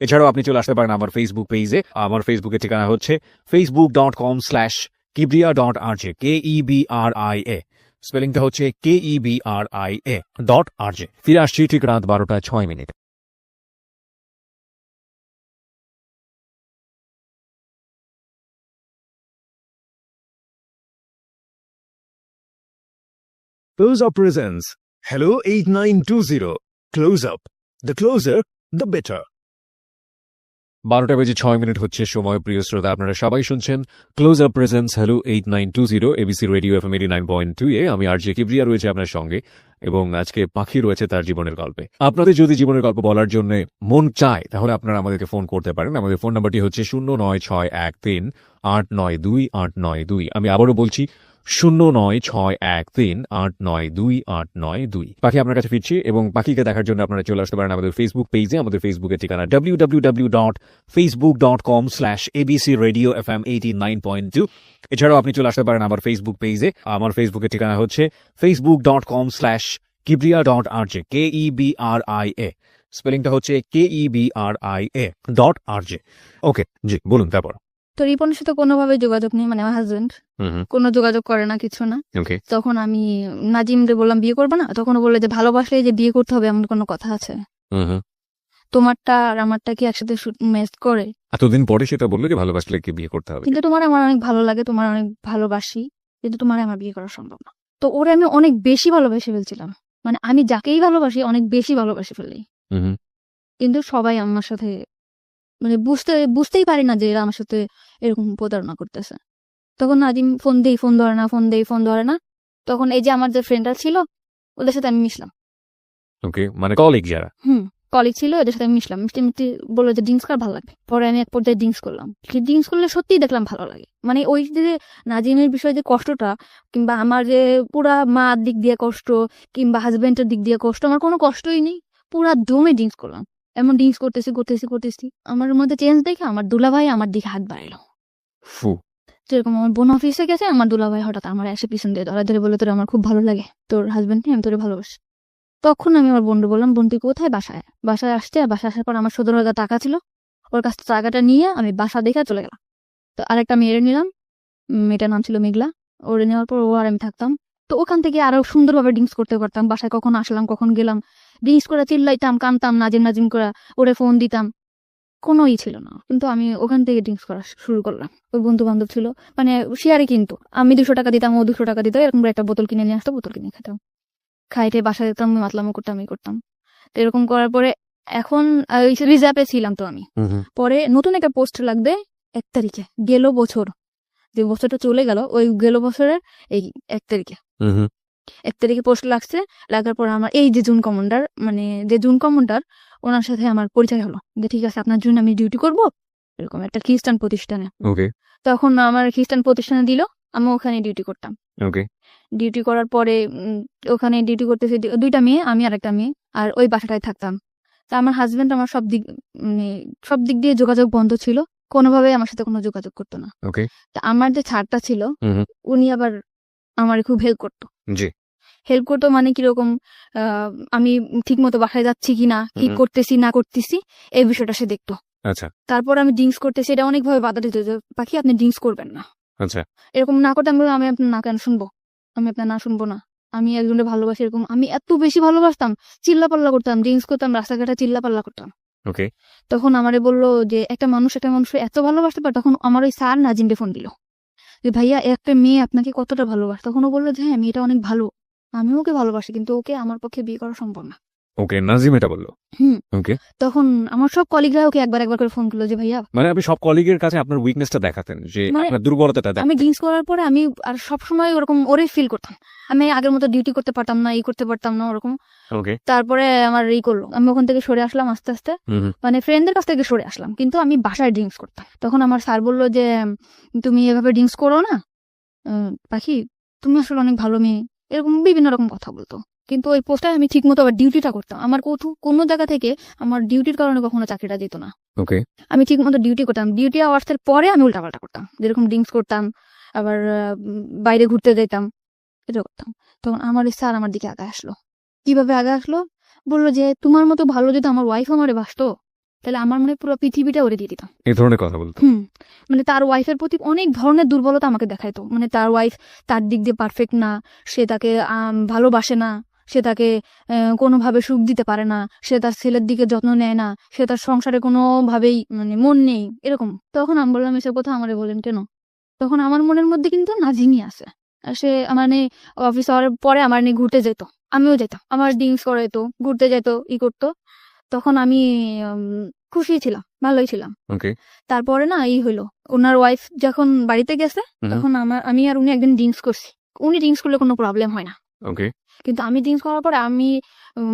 এছাড়াও আপনি চলে আসতে পারেন আমার ফেসবুক পেজে। আমার ফেসবুকের ঠিকানা হচ্ছে facebook.com/kibria.rj KEBRIA। স্পেলিংটা হচ্ছে KEBRIA.RJ। ফিরে আসছি ঠিক রাত 12:06। Close Up presents Hello 8920. Close Up. The closer, the better. 12:06 হচ্ছে সময়। প্রিয় শ্রোতা, আপনারা সবাই শুনছেন close up presence hello 8920 ABC radio FM 89.2 এ। আমি আরজে কিবরিয়া রয়েছে আপনার সঙ্গে, এবং আজকে পাখি রয়েছে তার জীবনের গল্পে। আপনাদের যদি জীবনের গল্প বলার জন্য মন চায় তাহলে আপনারা আমাদেরকে ফোন করতে পারেন। আমাদের ফোন নাম্বারটি হচ্ছে 09613892892। আমি আবারও বলছি 09613892892। পাখি আপনার কাছে ফিরছি, এবং পাখিকে দেখার জন্য আপনারা চলে আসতে পারেন আমাদের ফেসবুক পেজে। আমাদের ফেসবুকের ঠিকানা www.facebook.com/abcradiofm89.2। এছাড়াও আপনি চলে আসতে পারেন আমার ফেসবুক পেজে। আমার ফেসবুকের ঠিকানা হচ্ছে facebook.com/kibria.rj KEBRIA। স্পেলিংটা হচ্ছে KEBRIA.RJ। ওকে, জি বলুন তারপর। তো রিপনের সাথে কোনোভাবে যোগাযোগ নেই, মানে আমার হাজবেন্ড কোনো যোগাযোগ করে না, কিছু না। ওকে। তখন আমি নাজিমরে বললাম বিয়ে করবে না, তখন ও বললো যে ভালোবাসলে যে বিয়ে করতে হবে এমন কোনো কথা আছে? তোমারটা আর আমারটা কি একসাথে ম্যাচ করে? এতদিন পরে সেটা বললো যে ভালোবাসলে কি বিয়ে করতে হবে। কিন্তু তোমার আমার অনেক ভালো লাগে, তোমার অনেক ভালোবাসি, কিন্তু তোমার আমার বিয়ে করা সম্ভব না। তো ওরে আমি অনেক বেশি ভালোবেসে ফেলছিলাম, মানে আমি যাকেই ভালোবাসি অনেক বেশি ভালোবাসি ফেলি। কিন্তু সবাই আমার সাথে মানে বুঝতেই পারি না যে এরা আমার সাথে এরকম প্রতারণা করতেছে। তখন নাজিম ফোন দেই, ফোন ধরে না, ফোন দেই, ফোন ধরে না। তখন এই যে আমার যে ফ্রেন্ডরা ছিল ওদের সাথে আমি মিশলাম। ওকে, মানে কলিগ যারা। কলিগ ছিল, এদের সাথে আমি মিশলাম। মিষ্টি মিষ্টি বললো যে ড্রিঙ্কস করা ভালো লাগবে। পরে আমি এক পর্যায়ে ড্রিঙ্কস করলাম। ড্রিঙ্কস করলে সত্যিই দেখলাম ভালো লাগে। মানে ওই যে নাজিমের বিষয়ে যে কষ্টটা, কিংবা আমার যে পুরা মার দিক দিয়ে কষ্ট, কিংবা হাজবেন্ডের দিক দিয়ে কষ্ট, আমার কোনো কষ্টই নেই। পুরা দমে ড্রিঙ্কস করলাম। এমন ড্রিঙ্কস করতেছি আমার মধ্যে চেঞ্জ দেখে আমার দুলাভাই আমার দিকে হাত বাড়াইলো। যেরকম আমার বোন অফিসে গেছে, আমার দুলাভাই হঠাৎ আমার এসে পিছন দিয়ে ধরে বলে, তোর আমার খুব ভালো লাগে, তোর হাজবেন্ড নিয়ে আমি তোরে ভালোবাসি। তখন আমি আমার বোনকে বললাম, বোন তুই কোথায়? বাসায় আসছে। বাসায় আসার পর আমার 17,000 টাকা ছিল, ওর কাছ থেকে টাকাটা নিয়ে আমি বাসা দেখে চলে গেলাম। তো আরেকটা মেয়েরে নিলাম, মেয়েটার নাম ছিল মেঘলা। ওরে নেওয়ার পর ও আর আমি থাকতাম। তো ওখান থেকে আরো সুন্দরভাবে ড্রিঙ্কস করতে পারতাম। বাসায় কখন আসলাম, কখন গেলাম, ড্রিঙ্কস করে চিল্লাইতাম, কানতাম, নাজিম করে ওরে ফোন দিতাম, কোনো ছিল না। কিন্তু আমি ওখান থেকে ড্রিঙ্কস করা শুরু করলাম। ওর বন্ধু বান্ধব ছিল, মানে শেয়ারে, কিন্তু আমি 200 টাকা দিতাম, ও 200 টাকা দিত, এরকম একটা বোতল কিনে নিয়ে আসতো, বোতল কিনে খেতাম, খাইতে বাসায় যেতাম, মাতলামো করতাম, করতাম। তো এরকম করার পরে এখন রিজার্ভে ছিলাম। তো আমি পরে নতুন একটা পোস্ট লাগবে 1 তারিখে, গেল বছর, যে বছরটা চলে গেল, ওই গেল বছরের এই 1 তারিখে 1 তারিখে পোস্ট লাগছে। লাগার পর আমার এই যে জুন কমান্ডার ওনার সাথে আমার পরিচয় হলো, যে ঠিক আছে আপনার জন্য আমি ডিউটি করব এরকম একটা খ্রিস্টান প্রতিষ্ঠানে। তখন আমার খ্রিস্টান প্রতিষ্ঠানে দিল, আমি ওখানে ডিউটি করতাম। ডিউটি করার পরে ওখানে ডিউটি করতেছে 2টা মেয়ে, আমি আর একটা মেয়ে, আর ওই বাসাটায় থাকতাম। তা আমার হাজবেন্ড আমার সব দিক দিয়ে যোগাযোগ বন্ধ ছিল, কোনোভাবে আমার সাথে কোনো যোগাযোগ করতো না। তা আমার যে ছাড়টা ছিল উনি আবার আমার খুব হেল্প করতো, মানে কিরকম আমি ঠিক মতো বাসায় যাচ্ছি কিনা, কি করতেছি না করতেছি, এই বিষয়টা সে দেখতো। তারপর আমি ড্রিঙ্কস করতেছি, এটা অনেকভাবে বাধা দিত, যে পাখি আপনি ড্রিঙ্কস করবেন না, এরকম না করতে। আমি আপনার না কেন শুনবো, আমি আপনার না শুনবো না, আমি একজনের ভালোবাসি, এরকম আমি এত বেশি ভালোবাসতাম, চিল্লাপাল্লা করতাম, ড্রিঙ্কস করতাম, রাস্তাঘাটে চিল্লাপাল্লা করতাম। তখন আমারে বললো যে একটা মানুষ এত ভালোবাসতে পারে। তখন আমার ওই স্যার নাজিমকে ফোন দিল, যে ভাইয়া একটা মেয়ে আপনাকে কতটা ভালোবাসে। তখন ও বললো যে হ্যাঁ মেয়েটা অনেক ভালো, আমি ওকে ভালোবাসি, কিন্তু ওকে আমার পক্ষে বিয়ে করা সম্ভব না। নাজিম এটা বললো। তখন আমার সব কলিগরা ওকে একবার করে ফোন করলো, যে ভাইয়া, মানে আপনি সব কলিগের কাছে আপনার উইকনেসটা দেখাতেন, যে আপনার দুর্বলতাটা দেখাতেন। আমি ড্রিঙ্কস করার পরে আমি আর সবসময় ওরকম ওরে ফিল করতাম, আমি আগের মতো ডিউটি করতে পারতাম না, করতে পারতাম না ওরকম। তারপরে আমার করলো, আমি ওখান থেকে সরে আসলাম আস্তে আস্তে, মানে ফ্রেন্ডদের কাছ থেকে সরে আসলাম, কিন্তু আমি বাসায় ড্রিঙ্কস করতাম। তখন আমার স্যার বললো যে তুমি এভাবে ড্রিঙ্কস করো না পাখি, তুমি আসলে অনেক ভালো মেয়ে, এরকম বিভিন্ন রকম কথা বলতো। কিন্তু ওই পোস্টে আমি ঠিক মতো আবার ডিউটিটা করতাম। আমার কোনো জায়গা থেকে আমার ডিউটির কারণে কখনো চাকরিটা যেত না। ওকে, আমি ঠিক মতো ডিউটি করতাম। ডিউটি আওয়ার্সের পরে আমি উল্টাপাল্টা করতাম, যেরকম ড্রিঙ্কস করতাম, আবার বাইরে ঘুরতে যেতাম, এটা করতাম। তখন আমার স্যার আমার দিকে আগে আসলো। কিভাবে আগে আসলো? বললো যে তোমার মতো ভালো যদি আমার ওয়াইফ আমারে বাসতো, তাহলে আমার মনে হয় পুরো পৃথিবীটা ওরে দিয়ে দিতাম। এই ধরনের কথা বলতো। মানে তার ওয়াইফের প্রতি অনেক ধরনের দুর্বলতা আমাকে দেখাইতো। মানে তার ওয়াইফ তার দিক দিয়ে পারফেক্ট না, সে তাকে ভালোবাসে না, সে তাকে কোনোভাবে সুখ দিতে পারে না, সে তার ছেলের দিকে যত্ন নেয় না, সে তার সংসারে কোনোভাবেই মানে মন নেই, এরকম। তখন আমি বললাম এসব কথা আমারে বলেন কেন? তখন আমার মনের মধ্যে কিন্তু নাজিমই আছে। আর সে মানে অফিস আওয়ারের পরে আমার নিয়ে ঘুরতে যেত, আমিও যেতাম, আমার ড্রিঙ্কস করে যেত, ঘুরতে যেত, করতো। তখন আমি খুশি ছিলাম, ভালোই ছিলাম। ওকে, তারপরে না হইলো, ওনার ওয়াইফ যখন বাড়িতে গেছে তখন আমি আর উনি একদিন ড্রিঙ্কস করছি। উনি ড্রিঙ্কস করলে কোনো প্রবলেম হয় না, ওকে, কিন্তু আমি ড্রিঙ্কস করার পরে আমি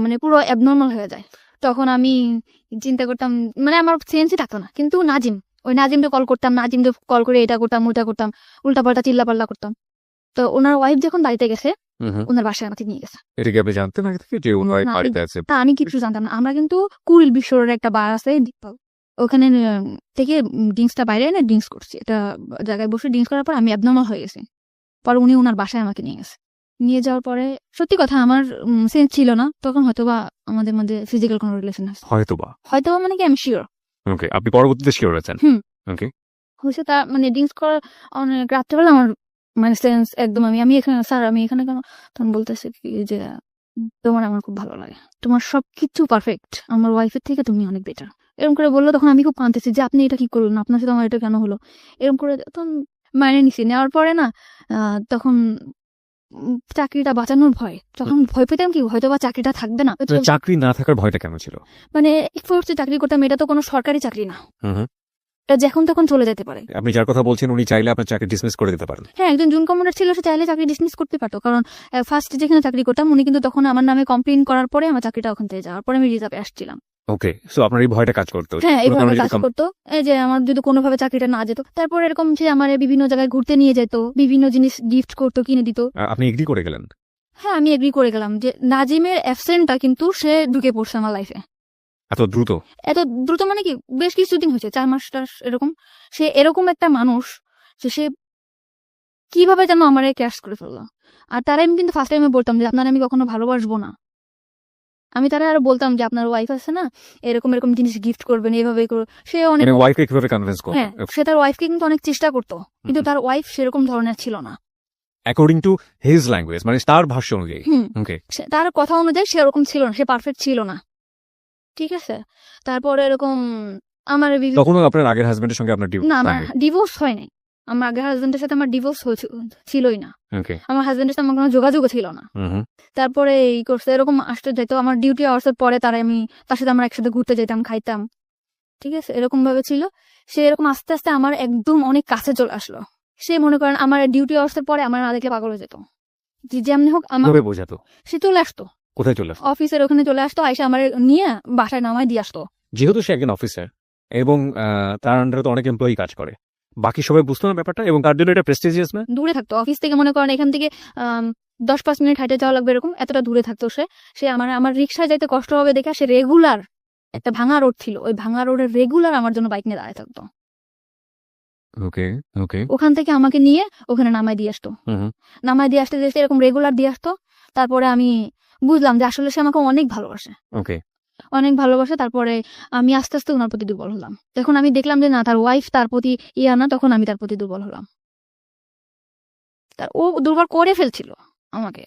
মানে পুরো অ্যাবনর্মাল হয়ে যায়। তখন আমি চিন্তা করতাম, মানে আমার সেন্সই থাকতো না। কিন্তু ওই নাজিমকে কল করতাম, নাজিমকে কল করে এটা করতাম, ওটা করতাম, উল্টাপাল্টা চিল্লাপাল্লা করতাম। তো ওনার ওয়াইফ যখন বাড়িতে গেছে, ওনার বাসায় আমাকে নিয়ে গেছে। এটা কি আপনি জানতেন আগে থেকে যে ওনার না, বাড়িতে আছে? তা আমি কিছু জানতাম না। আমরা কিন্তু কুড়িল বিশ্বরের একটা বার আছে, ওখানে থেকে ড্রিঙ্কসটা বাইরে এনে ড্রিঙ্কস করছি। এটা জায়গায় বসে ড্রিঙ্কস করার পর আমি অ্যাবনর্মাল হয়ে গেছি। পরে উনি ওনার বাসায় আমাকে নিয়ে গেছে। নিয়ে যাওয়ার পরে সত্যি কথা আমার সেন্স ছিল না তখন, হয়তোবা আমাদের মধ্যে ফিজিক্যাল কোনো রিলেশন আছে, হয়তোবা। হয়তোবা মানে কি আমি শিওর। ওকে, আপনি পরবর্তীতে শিওর হয়েছেন? ওকে, হয়েছে তা মানে ড্রিঙ্কস করার অনেক রাত্রেবেলা আমার মানে সেন্স একদম আমি এখানে স্যার, আমি এখানে কেন? তখন বলতেছে কি যে তোমার আমার খুব ভালো লাগে, তোমার সবকিছু পারফেক্ট, আমার ওয়াইফের থেকে তুমি অনেক বেটার, এরকম করে বললো। তখন আমি খুব কাঁদতেছি যে আপনি এটা কি করলেন, আপনার সাথে আমার এটা কেন হলো, এরকম করে। তখন মানে নিছি, নেওয়ার পরে না তখন চাকরিটা বাঁচানোর ভয়, তখন ভয় পেতাম কি হয়তো বা চাকরিটা থাকবে না। চাকরি না থাকার ভয়টা কেন ছিল? মানে ফোর্সে চাকরি করতাম, এটা তো কোনো সরকারি চাকরি না, এটা যখন তখন চলে যেতে পারে। আপনি যার কথা বলছেন উনি চাইলে আপনার চাকরি ডিসমিস করে দিতে পারেন। হ্যাঁ, একজন জুন কমান্ডার ছিল, সে চাইলে চাকরি ডিসমিস করতে পারতো। কারণ ফার্স্ট যেখানে চাকরি করতাম উনি কিন্তু তখন আমার নামে কমপ্লেন করার পরে আমার চাকরিটা ওখান থেকে যাওয়ার পরে আমি রিজার্ভে আসছিলাম। ওকে, সো আপনার এই ভয়টা কাজ করতো? হ্যাঁ, এইভাবে কাজ করতো, এই যে আমার যদি কোনোভাবে চাকরিটা না যেত। তারপর এরকম যে আমার বিভিন্ন জায়গায় ঘুরতে নিয়ে যেত, বিভিন্ন জিনিস গিফট করতো, কিনে দিত। আপনি এগ্রি করে গেলেন? হ্যাঁ, আমি এগ্রি করে গেলাম যে নাজিমের অ্যাবসেন্টটা কিন্তু সে ঢুকে পড়ছে আমার লাইফে। এত দ্রুত? এত দ্রুত মানে কি, বেশ কিছুদিন হয়েছে, 4 মাস এরকম। সে এরকম একটা মানুষ যে সে কিভাবে যেন আমার ক্যাশ করে ফেললো। আর তারা আমি কিন্তু ফার্স্ট টাইমে বলতাম যে আপনার আমি কখনো ভালোবাসবো না। আমি তারা আরো বলতাম যে আপনার ওয়াইফ আছে না, এরকম এরকম জিনিস গিফট করবেন, এইভাবে সে অনেক, ওয়াইফকে কিভাবে কনভিন্স করবে? হ্যাঁ, সে তার ওয়াইফকে কিন্তু অনেক চেষ্টা করতো, কিন্তু তার ওয়াইফ সেরকম ধরনের ছিল না। অ্যাকর্ডিং টু হিজ ল্যাঙ্গুয়েজ, মানে তার ভাষ্য অনুযায়ী। ওকে, তার কথা অনুযায়ী সেরকম ছিল না, সে পারফেক্ট ছিল না। ঠিক আছে, তারপরে এরকম আমার তখনও আপনার আগের হাজবেন্ডের সঙ্গে আপনার না, আমার ডিভোর্স হয় নাই। আমার আগের হাজবেন্ডের সাথে আমার ডিভোর্স ছিলই না। আমার হাজবেন্ডের সাথে আমার কোনো যোগাযোগও ছিল না। তারপরে এই করছে, এরকম আসতে যেত আমার ডিউটি আওয়ার্সের পরে, আমি তার সাথে আমরা একসাথে ঘুরতে যেতাম, খাইতাম। ঠিক আছে, এরকম ভাবে ছিল। সে এরকম আস্তে আস্তে আমার একদম অনেক কাছে চলে আসলো। সে মনে করেন আমার ডিউটি আওয়ার্সের পরে আমার না দেখলে পাগল হয়ে যেত। যেমনি হোক আমার বোঝাতো, সে চলে আসতো। কোথায় চলে আসতো? অফিসের ওখানে চলে আসতো, আইসা আমার নিয়ে বাসায় নামায় দিয়ে আসতো। যেহেতু সে একজন অফিসার এবং তার আন্ডারে তো অনেক এমপ্লয়ি কাজ করে, বাকি সবাই বুঝতো না ব্যাপারটা, এবং তার জন্য এটা প্রেস্টিজিয়াস না? দূরে থাকতো অফিস থেকে, মনে করেন এখান থেকে 10-5 মিনিট হাইটে যাওয়া লাগবে, এরকম এতটা দূরে থাকতো সে আমার রিক্সায় যাইতে কষ্ট হবে দেখে সে রেগুলার, একটা ভাঙা রোড ছিল, ওই ভাঙা রোডের রেগুলার আমার জন্য বাইক নিয়ে দাঁড়ায় থাকতো। ওকে, ওকে, ওখান থেকে আমাকে নিয়ে ওখানে নামায় দিয়ে আসতো। নামায় দিয়ে আসতে যেতে এরকম রেগুলার দিয়ে আসতো। তারপরে আমি বুঝলাম যে আসলে সে আমাকে অনেক ভালোবাসে, ওকে, অনেক ভালোবাসে। তারপরে আমি আস্তে আস্তে ওনার প্রতি দুর্বল হলাম। যখন আমি দেখলাম যে না, তার ওয়াইফ তার প্রতি না, তখন আমি তার প্রতি দুর্বল হলাম। ও দুর্বল করে ফেলছিল আমাকে,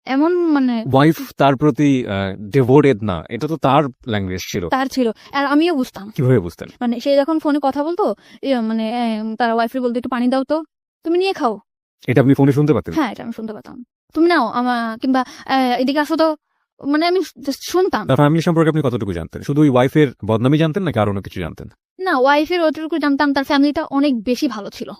এমন মানে ওয়াইফ তার প্রতি ডিভোটেড না, এটা তো তার ল্যাঙ্গুয়েজ ছিল। তার ছিল, আর আমিও বুঝতাম। কিভাবে বুঝতেন? মানে সে যখন ফোনে কথা বলতো, মানে তার ওয়াইফের বলতো একটু পানি দাও তো, তুমি নিয়ে খাও। এটা আপনি ফোনে শুনতে পাতেন? হ্যাঁ, এটা আমি শুনতে পেতাম। তুমি নাও কিংবা এদিকে আসো তো, মানে আমি শুনতাম। তার ফ্যামিলি সম্পর্কে আপনি কতটুকু জানতেন? শুধু ওই ওয়াইফের বদনামি জানতেন নাকি আরো অন্য কিছু জানতেন? না, ওয়াইফের ওটুকু জানতাম, তার ফ্যামিলিটা অনেক বেশি ভালো ছিল।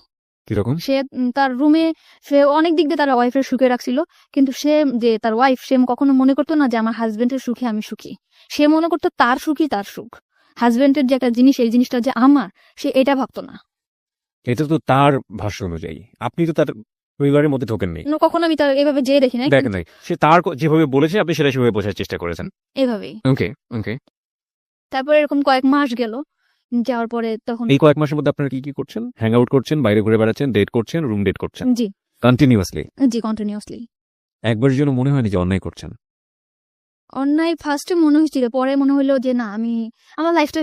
কিরকম? সে তার রুমে সে অনেক দিক দিয়ে তার ওয়াইফের সুখে রাখছিল, কিন্তু সে যে তার ওয়াইফ, সে কখনো মনে করতো না যে আমার হাজবেন্ডের সুখে আমি সুখী। সে মনে করতো তার সুখই তার সুখ, হাজবেন্ডের যে একটা জিনিস, এই জিনিসটা যে আমার, সে এটা ভাবতো না। এটা তো তার ভাষ্য অনুযায়ী, আপনি তো তার পরিবারের মধ্যে ঢোকেননি, কখনো আমি তার এভাবে যেয়ে দেখি না, দেখেন নাই, সে তার যেভাবে বলেছে আপনি সেটা সেভাবে বোঝার চেষ্টা করেছেন। এভাবেই। ওকে ওকে। তারপরে এরকম কয়েক মাস গেল, যাওয়ার পরে তখন এই কয়েক মাসের মধ্যে আপনারা কি কি করছেন? হ্যাং আউট করছেন, বাইরে ঘুরে বেড়াচ্ছেন, ডেট করছেন, রুম ডেট করছেন জি কন্টিনিউয়াসলি? জি কন্টিনিউয়াসলি। একবারের জন্য মনে হয়নি যে অন্যায় করছেন? অন্যায় ফার্স্টে মনে হয়েছিল, পরে মনে হলো যে না, আমার লাইফটা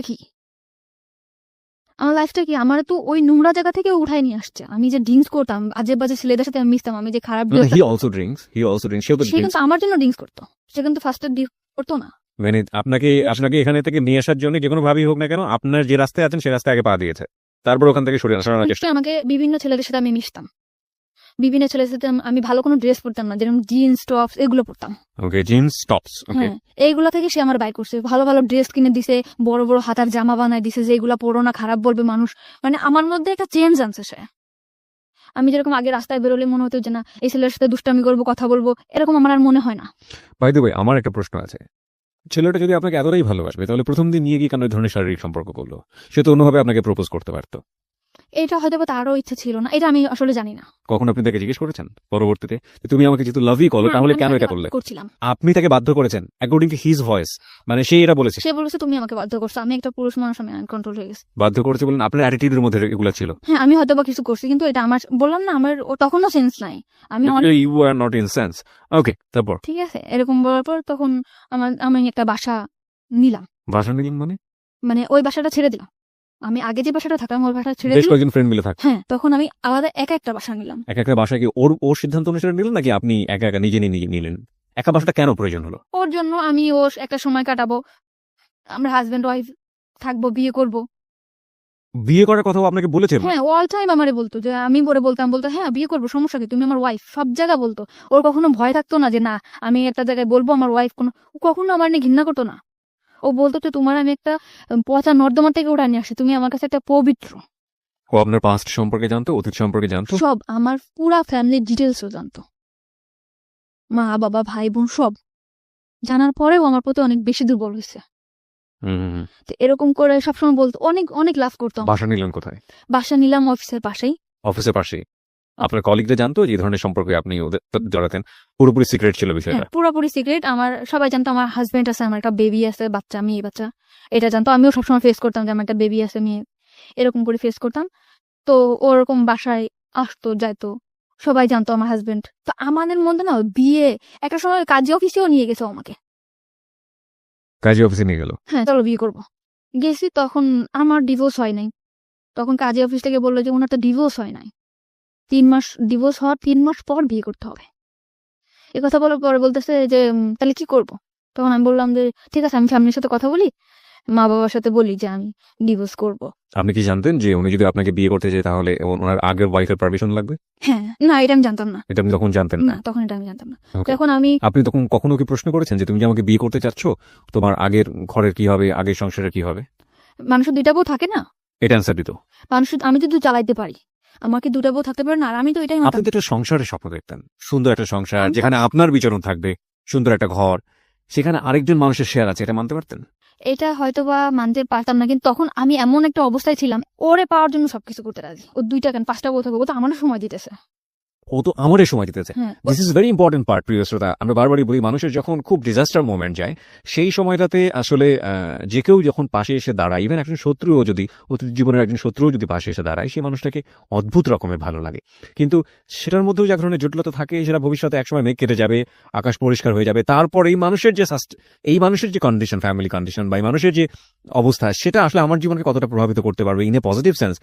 কি, আমার তো ওই নোংরা জায়গা থেকে উঠাই নিয়ে আসছে। আমি যে ড্রিঙ্কস করতাম, আজে বাজে ছেলেদের সাথে আমি মিশতাম, আমি যে খারাপ হি অলসো ড্রিঙ্কস, সেও তো সে ড্রিঙ্কস। কিন্তু আমার জন্য ড্রিঙ্কস করতো, সে কিন্তু ফার্স্টে করতো না। মানে আপনাকে এখানে থেকে নিয়ে আসার জন্য যে কোনো ভাবেই হোক না কেন, আপনার যে রাস্তায় আছেন সেই রাস্তায় আগে পা দিয়েছে, তারপর ওখান থেকে সরানোর চেষ্টা। আমাকে বিভিন্ন ছেলেদের সাথে আমি মিশতাম, বিভিন্ন ছেলেদের সাথে আমি ভালো কোনো ড্রেস পরতাম না, যেরকম জিন্স টপস এগুলো পরতাম। ওকে, জিন্স টপস। ওকে, হ্যাঁ, এইগুলা থেকে সে আমার বাই করছে, ভালো ভালো ড্রেস কিনে দিছে, বড় বড় হাতার জামা বানায় দিছে, যে এগুলা পরো না, খারাপ বলবে মানুষ। মানে আমার মধ্যে একটা চেঞ্জ আনছে সে। আমি যেরকম আগে রাস্তায় বেরোলে মনে হতো যে না, এই ছেলের সাথে দুষ্টামি করবো, কথা বলবো, এরকম আমার আর মনে হয় না। বাই দ্য ওয়ে, আমার একটা প্রশ্ন আছে। ছেলেটা যদি আপনাকে এতটাই ভালোবাসবে তাহলে প্রথম দিন নিয়ে কি কেন এই ধরনের শারীরিক সম্পর্ক করলো? সে তো অন্যভাবে আপনাকে প্রপোজ করতে পারতো। এটা হয়তো বা তারও ইচ্ছা ছিল না, এটা আমি আসলে জানি না। কখন আপনি তাকে জিজ্ঞেস করেছেন পরবর্তীতে যে তুমি আমাকে যেহেতু লাভই করলো তাহলে আমি কেন তাকে এটা বাধ্য করলে? করছিলাম। আপনি তাকে বাধ্য করেছেন অ্যাকর্ডিং টু হিজ ভয়েস, মানে সে এটা বলেছে? সে বলেছে তুমি আমাকে বাধ্য করছো, আমি একটা পুরুষ মানুষ, আমি আনকন্ট্রোল হয়ে গেছি। বাধ্য করেছে বলেন? আপনার অ্যাটিটিউডের মধ্যে এগুলো ছিল? হ্যাঁ, আমি হয়তো বা কিছু করছি, কিন্তু এটা আমার, বললাম না, আমার তখনও সেন্স নাই। আমি অনেক, you are not in sense. Okay, তারপর? ঠিক আছে, এরকম বলার পর তখন আমি একটা বাসা নিলাম, বাসা নিলেন মানে? মানে ওই বাসাটা ছেড়ে দিলাম। আমি আগে যে বাসাটা থাকতাম ওই বাসাটা ছেড়ে বেশ দিলাম। কয়েকজন ফ্রেন্ড মিলে থাক। হ্যাঁ, তখন আমি আলাদা একা একটা বাসা নিলাম। এক একটা বাসায় কি ওর সিদ্ধান্ত অনুসারে নিলেন নাকি আপনি একা একা নিজে নিলেন? একা বাসাটা কেন প্রয়োজন হলো? ওর জন্য আমি একটা সময় কাটাবো, আমরা হাজবেন্ড ওয়াইফ থাকবো, বিয়ে করব। বিয়ে করার কথাও আপনাকে বলেছে? হ্যাঁ, অল টাইম আমারে বলতো, যে আমি বলতো হ্যাঁ বিয়ে করবো, সমস্যা কি, তুমি আমার ওয়াইফ, সব জায়গা বলতো। ওর কখনো ভয় থাকতো না যে না আমি একটা জায়গায় বলবো আমার ওয়াইফ, ও কখনো আমার নিয়ে ঘৃণা করতো না। ও বলতো যে তোমার আমি একটা পচা নর্দমা থেকে ওটা নিয়ে আসছি, তুমি আমার কাছে একটা পবিত্র। ও আপনার পাস্ট সম্পর্কে জানতো, অতীত সম্পর্কে জানতো? সব, আমার পুরা ফ্যামিলির ডিটেলসও জানতো, মা বাবা ভাই বোন সব জানার পরেও আমার প্রতি অনেক বেশি দুর্বল হয়েছে। হুম। তো এরকম করে সবসময় বলতো, অনেক অনেক লাভ করতাম। বাসা নিলেন কোথায়? বাসা নিলাম অফিসের পাশেই। অফিসের পাশেই? আপনার কলিগরা জানতো যে এই ধরনের সম্পর্কে আপনি ওদের জড়াতেন? পুরোপুরি সিক্রেট ছিল বিষয়টা? হ্যাঁ, পুরোপুরি সিক্রেট। আমার সবাই জানতো আমার হাজবেন্ড আছে, আমার একটা বেবি আছে, বাচ্চা, মেয়ে বাচ্চা, এটা জানতো। আমিও সবসময় ফেস করতাম যে আমার একটা বেবি আছে, মেয়ে, এরকম করে ফেস করতাম। তো ওরকম বাসায় আসতো যাইতো, সবাই জানতো আমার হাজবেন্ড। তো আমাদের মধ্যে না বিয়ে একটা সময় কাজী অফিসেও নিয়ে গেছে ও আমাকে। কাজী অফিসে নিয়ে গেল? হ্যাঁ, চলো বিয়ে করবো। গেছি, তখন আমার ডিভোর্স হয় নাই। তখন কাজী অফিস থেকে বললো যে ওনার তো ডিভোর্স হয় নাই, 3 মাস, ডিভোর্স হওয়ার 3 মাস পর বিয়ে করতে হবে। এ কথা বলার পরে বলতেছে যে তাহলে কি করব? তখন আমি বললাম যে ঠিক আছে, আমি ফ্যামিলির সাথে কথা বলি, মা বাবার সাথে বলি যে আমি ডিভোর্স করব। আপনি কি জানতেন যে উনি যদি আপনাকে বিয়ে করতে চায় তাহলে ওনার আগের ওয়াইফের পারমিশন লাগবে? হ্যাঁ, না এটা আমি জানতাম না। এটা আপনি তখন জানতেন না, তখন এটা আমি জানতাম না। Okay. তখন আমি, আপনি তখন কখনো কি প্রশ্ন করেছেন যে তুমি যে আমাকে বিয়ে করতে চাচ্ছ, তোমার আগের ঘরের কি হবে, আগের সংসারের কি হবে? মানুষের 2টা বউ থাকে না, এটা অ্যান্সার দিত? আমি যদি চালাইতে পারি, আমাকে 2টা বউ থাকতে পারে না, আর আমি তো এটাই আপনি মানতাম। তো একটা সংসারের স্বপ্ন দেখতেন, সুন্দর একটা সংসার আমি তো- যেখানে আপনার বিচরণ থাকবে, সুন্দর একটা ঘর, সেখানে আরেকজন মানুষের শেয়ার আছে, এটা মানতে পারতেন? এটা হয়তো বা মানতে পারতাম না, কিন্তু তখন আমি এমন একটা অবস্থায় ছিলাম, ওরে পাওয়ার জন্য সবকিছু করতে রাজি। ও 2টা কেন 5টা বউ থাকবে, ও তো আমারও সময় দিতেছে। ও তো আমারই সময় দিতেছে। হ্যাঁ, this is very important part, প্রিয় শ্রোতা। আমরা বারবারই বলি মানুষের যখন খুব ডিজাস্টার মোমেন্ট যায় সেই সময়টাতে আসলে যে কেউ যখন পাশে এসে দাঁড়ায়, ইভেন একজন শত্রুও যদি, অতীত জীবনের একজন শত্রুও যদি পাশে এসে দাঁড়ায়, সেই মানুষটাকে অদ্ভুত রকমের ভালো লাগে। কিন্তু সেটার মধ্যেও যে এক ধরনের জটিলতা থাকে, সেটা ভবিষ্যতে একসময় মেঘ কেটে যাবে, আকাশ পরিষ্কার হয়ে যাবে, তারপর এই মানুষের যে কন্ডিশন, ফ্যামিলি কন্ডিশন বা এই মানুষের যে অবস্থা, সেটা আসলে আমার জীবনকে কতটা প্রভাবিত করতে পারবে ইন এ পজিটিভ সেন্স,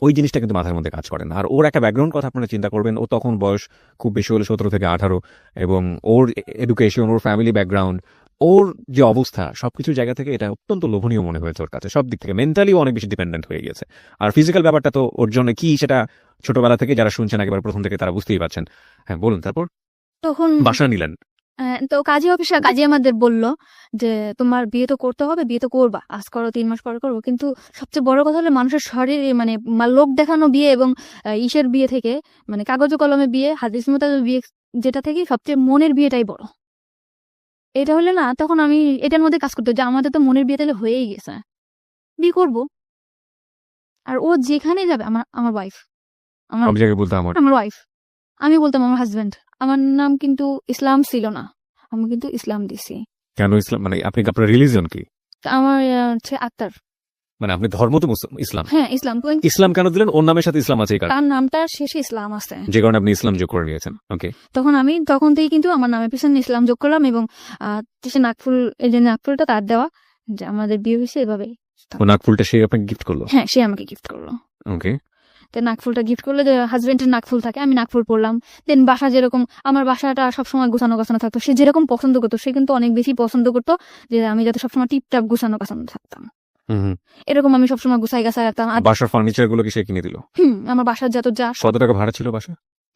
ওই জিনিসটা কিন্তু মাথার মধ্যে কাজ করে না। আর ওর একটা ব্যাকগ্রাউন্ড কথা আপনারা চিন্তা করবেন, ও তখন বয়স খুব বেশি হলে 17 থেকে 18, এবং ওর এডুকেশন, ওর ফ্যামিলি ব্যাকগ্রাউন্ড, ওর যে অবস্থা, সবকিছু জায়গা থেকে এটা অত্যন্ত লোভনীয় মনে হয়েছে ওর কাছে। সব দিক থেকে মেন্টালিও অনেক বেশি ডিপেন্ডেন্ট হয়ে গেছে। আর ফিজিক্যাল ব্যাপারটা তো ওর জন্য কি, সেটা ছোটবেলা থেকে যারা শুনছেন একেবারে প্রথম থেকে তারা বুঝতেই পারছেন। হ্যাঁ, বলুন। তারপর তখন বাসা নিলেন? তো কাজী আমাদের বলল যে তোমার বিয়ে তো করতে হবে, বিয়ে তো করবা, আজ করো 3 মাস পরে করবো, কিন্তু সবচেয়ে বড় কথা হলো মানুষের শরীরে, মানে লোক দেখানো বিয়ে এবং ইসের বিয়ে থেকে, মানে কাগজে কলমে বিয়ে, হাদিস মোতাবেক বিয়ে, যেটা থেকে সবচেয়ে মনের বিয়েটাই বড়। এটা হলে না, তখন আমি এটার মধ্যে কাজ করতে, যে আমাদের তো মনের বিয়ে তাহলে হয়েই গেছে, বিয়ে করব। আর ও যেখানে যাবে, আমার ওয়াইফ, সব জায়গায় বলতে আমার আমার ওয়াইফ, আমি বলতাম আমার হাজবেন্ড। আমার নাম কিন্তু ইসলাম ছিল না, আমি কিন্তু ইসলাম দিছি। কেন ইসলাম, মানে আপনি আপনার রিলিজিয়ন কি? আমার হচ্ছে আক্তার। মানে আপনি ধর্ম তো ইসলাম। হ্যাঁ ইসলাম, তো ইসলাম কেন দিলেন? ওর নামের সাথে ইসলাম আছে এই কারণে, তার নামটার শেষে ইসলাম আছে, যে কারণে আপনি ইসলাম যোগ করে নিয়েছেন। ওকে। তখন থেকে কিন্তু আমার নামের পিছনে ইসলাম যোগ করলাম, এবং সে নাকফুল, এই যে নাকফুলটা তার দেওয়া, যে আমাদের বিয়ে হয়েছে এভাবে। ও নাকফুলটা সে আপনাকে গিফট করলো? হ্যাঁ, সে আমাকে গিফট করলো। ওকে। তো নাকফুলটা গিফট করলে, যে হাজবেন্ডের নাকফুল থাকে, আমি নাকফুল পরলাম। দেন বাসা যেরকম, আমার বাসাটা সবসময় গুছানো গাছানো থাকতো, সে যেরকম পছন্দ করতো, সে কিন্তু অনেক বেশি পছন্দ করতো যে আমি যাতে সবসময় টিপটাপ গুছানো গাছানো থাকতাম। এরকম আমি সবসময় গুছাই গাছা রাখতাম। আর বাসার ফার্নিচার গুলো কি সে কিনে দিল? আমার বাসার যত যা কত টাকা ভাড়া ছিল বাসা?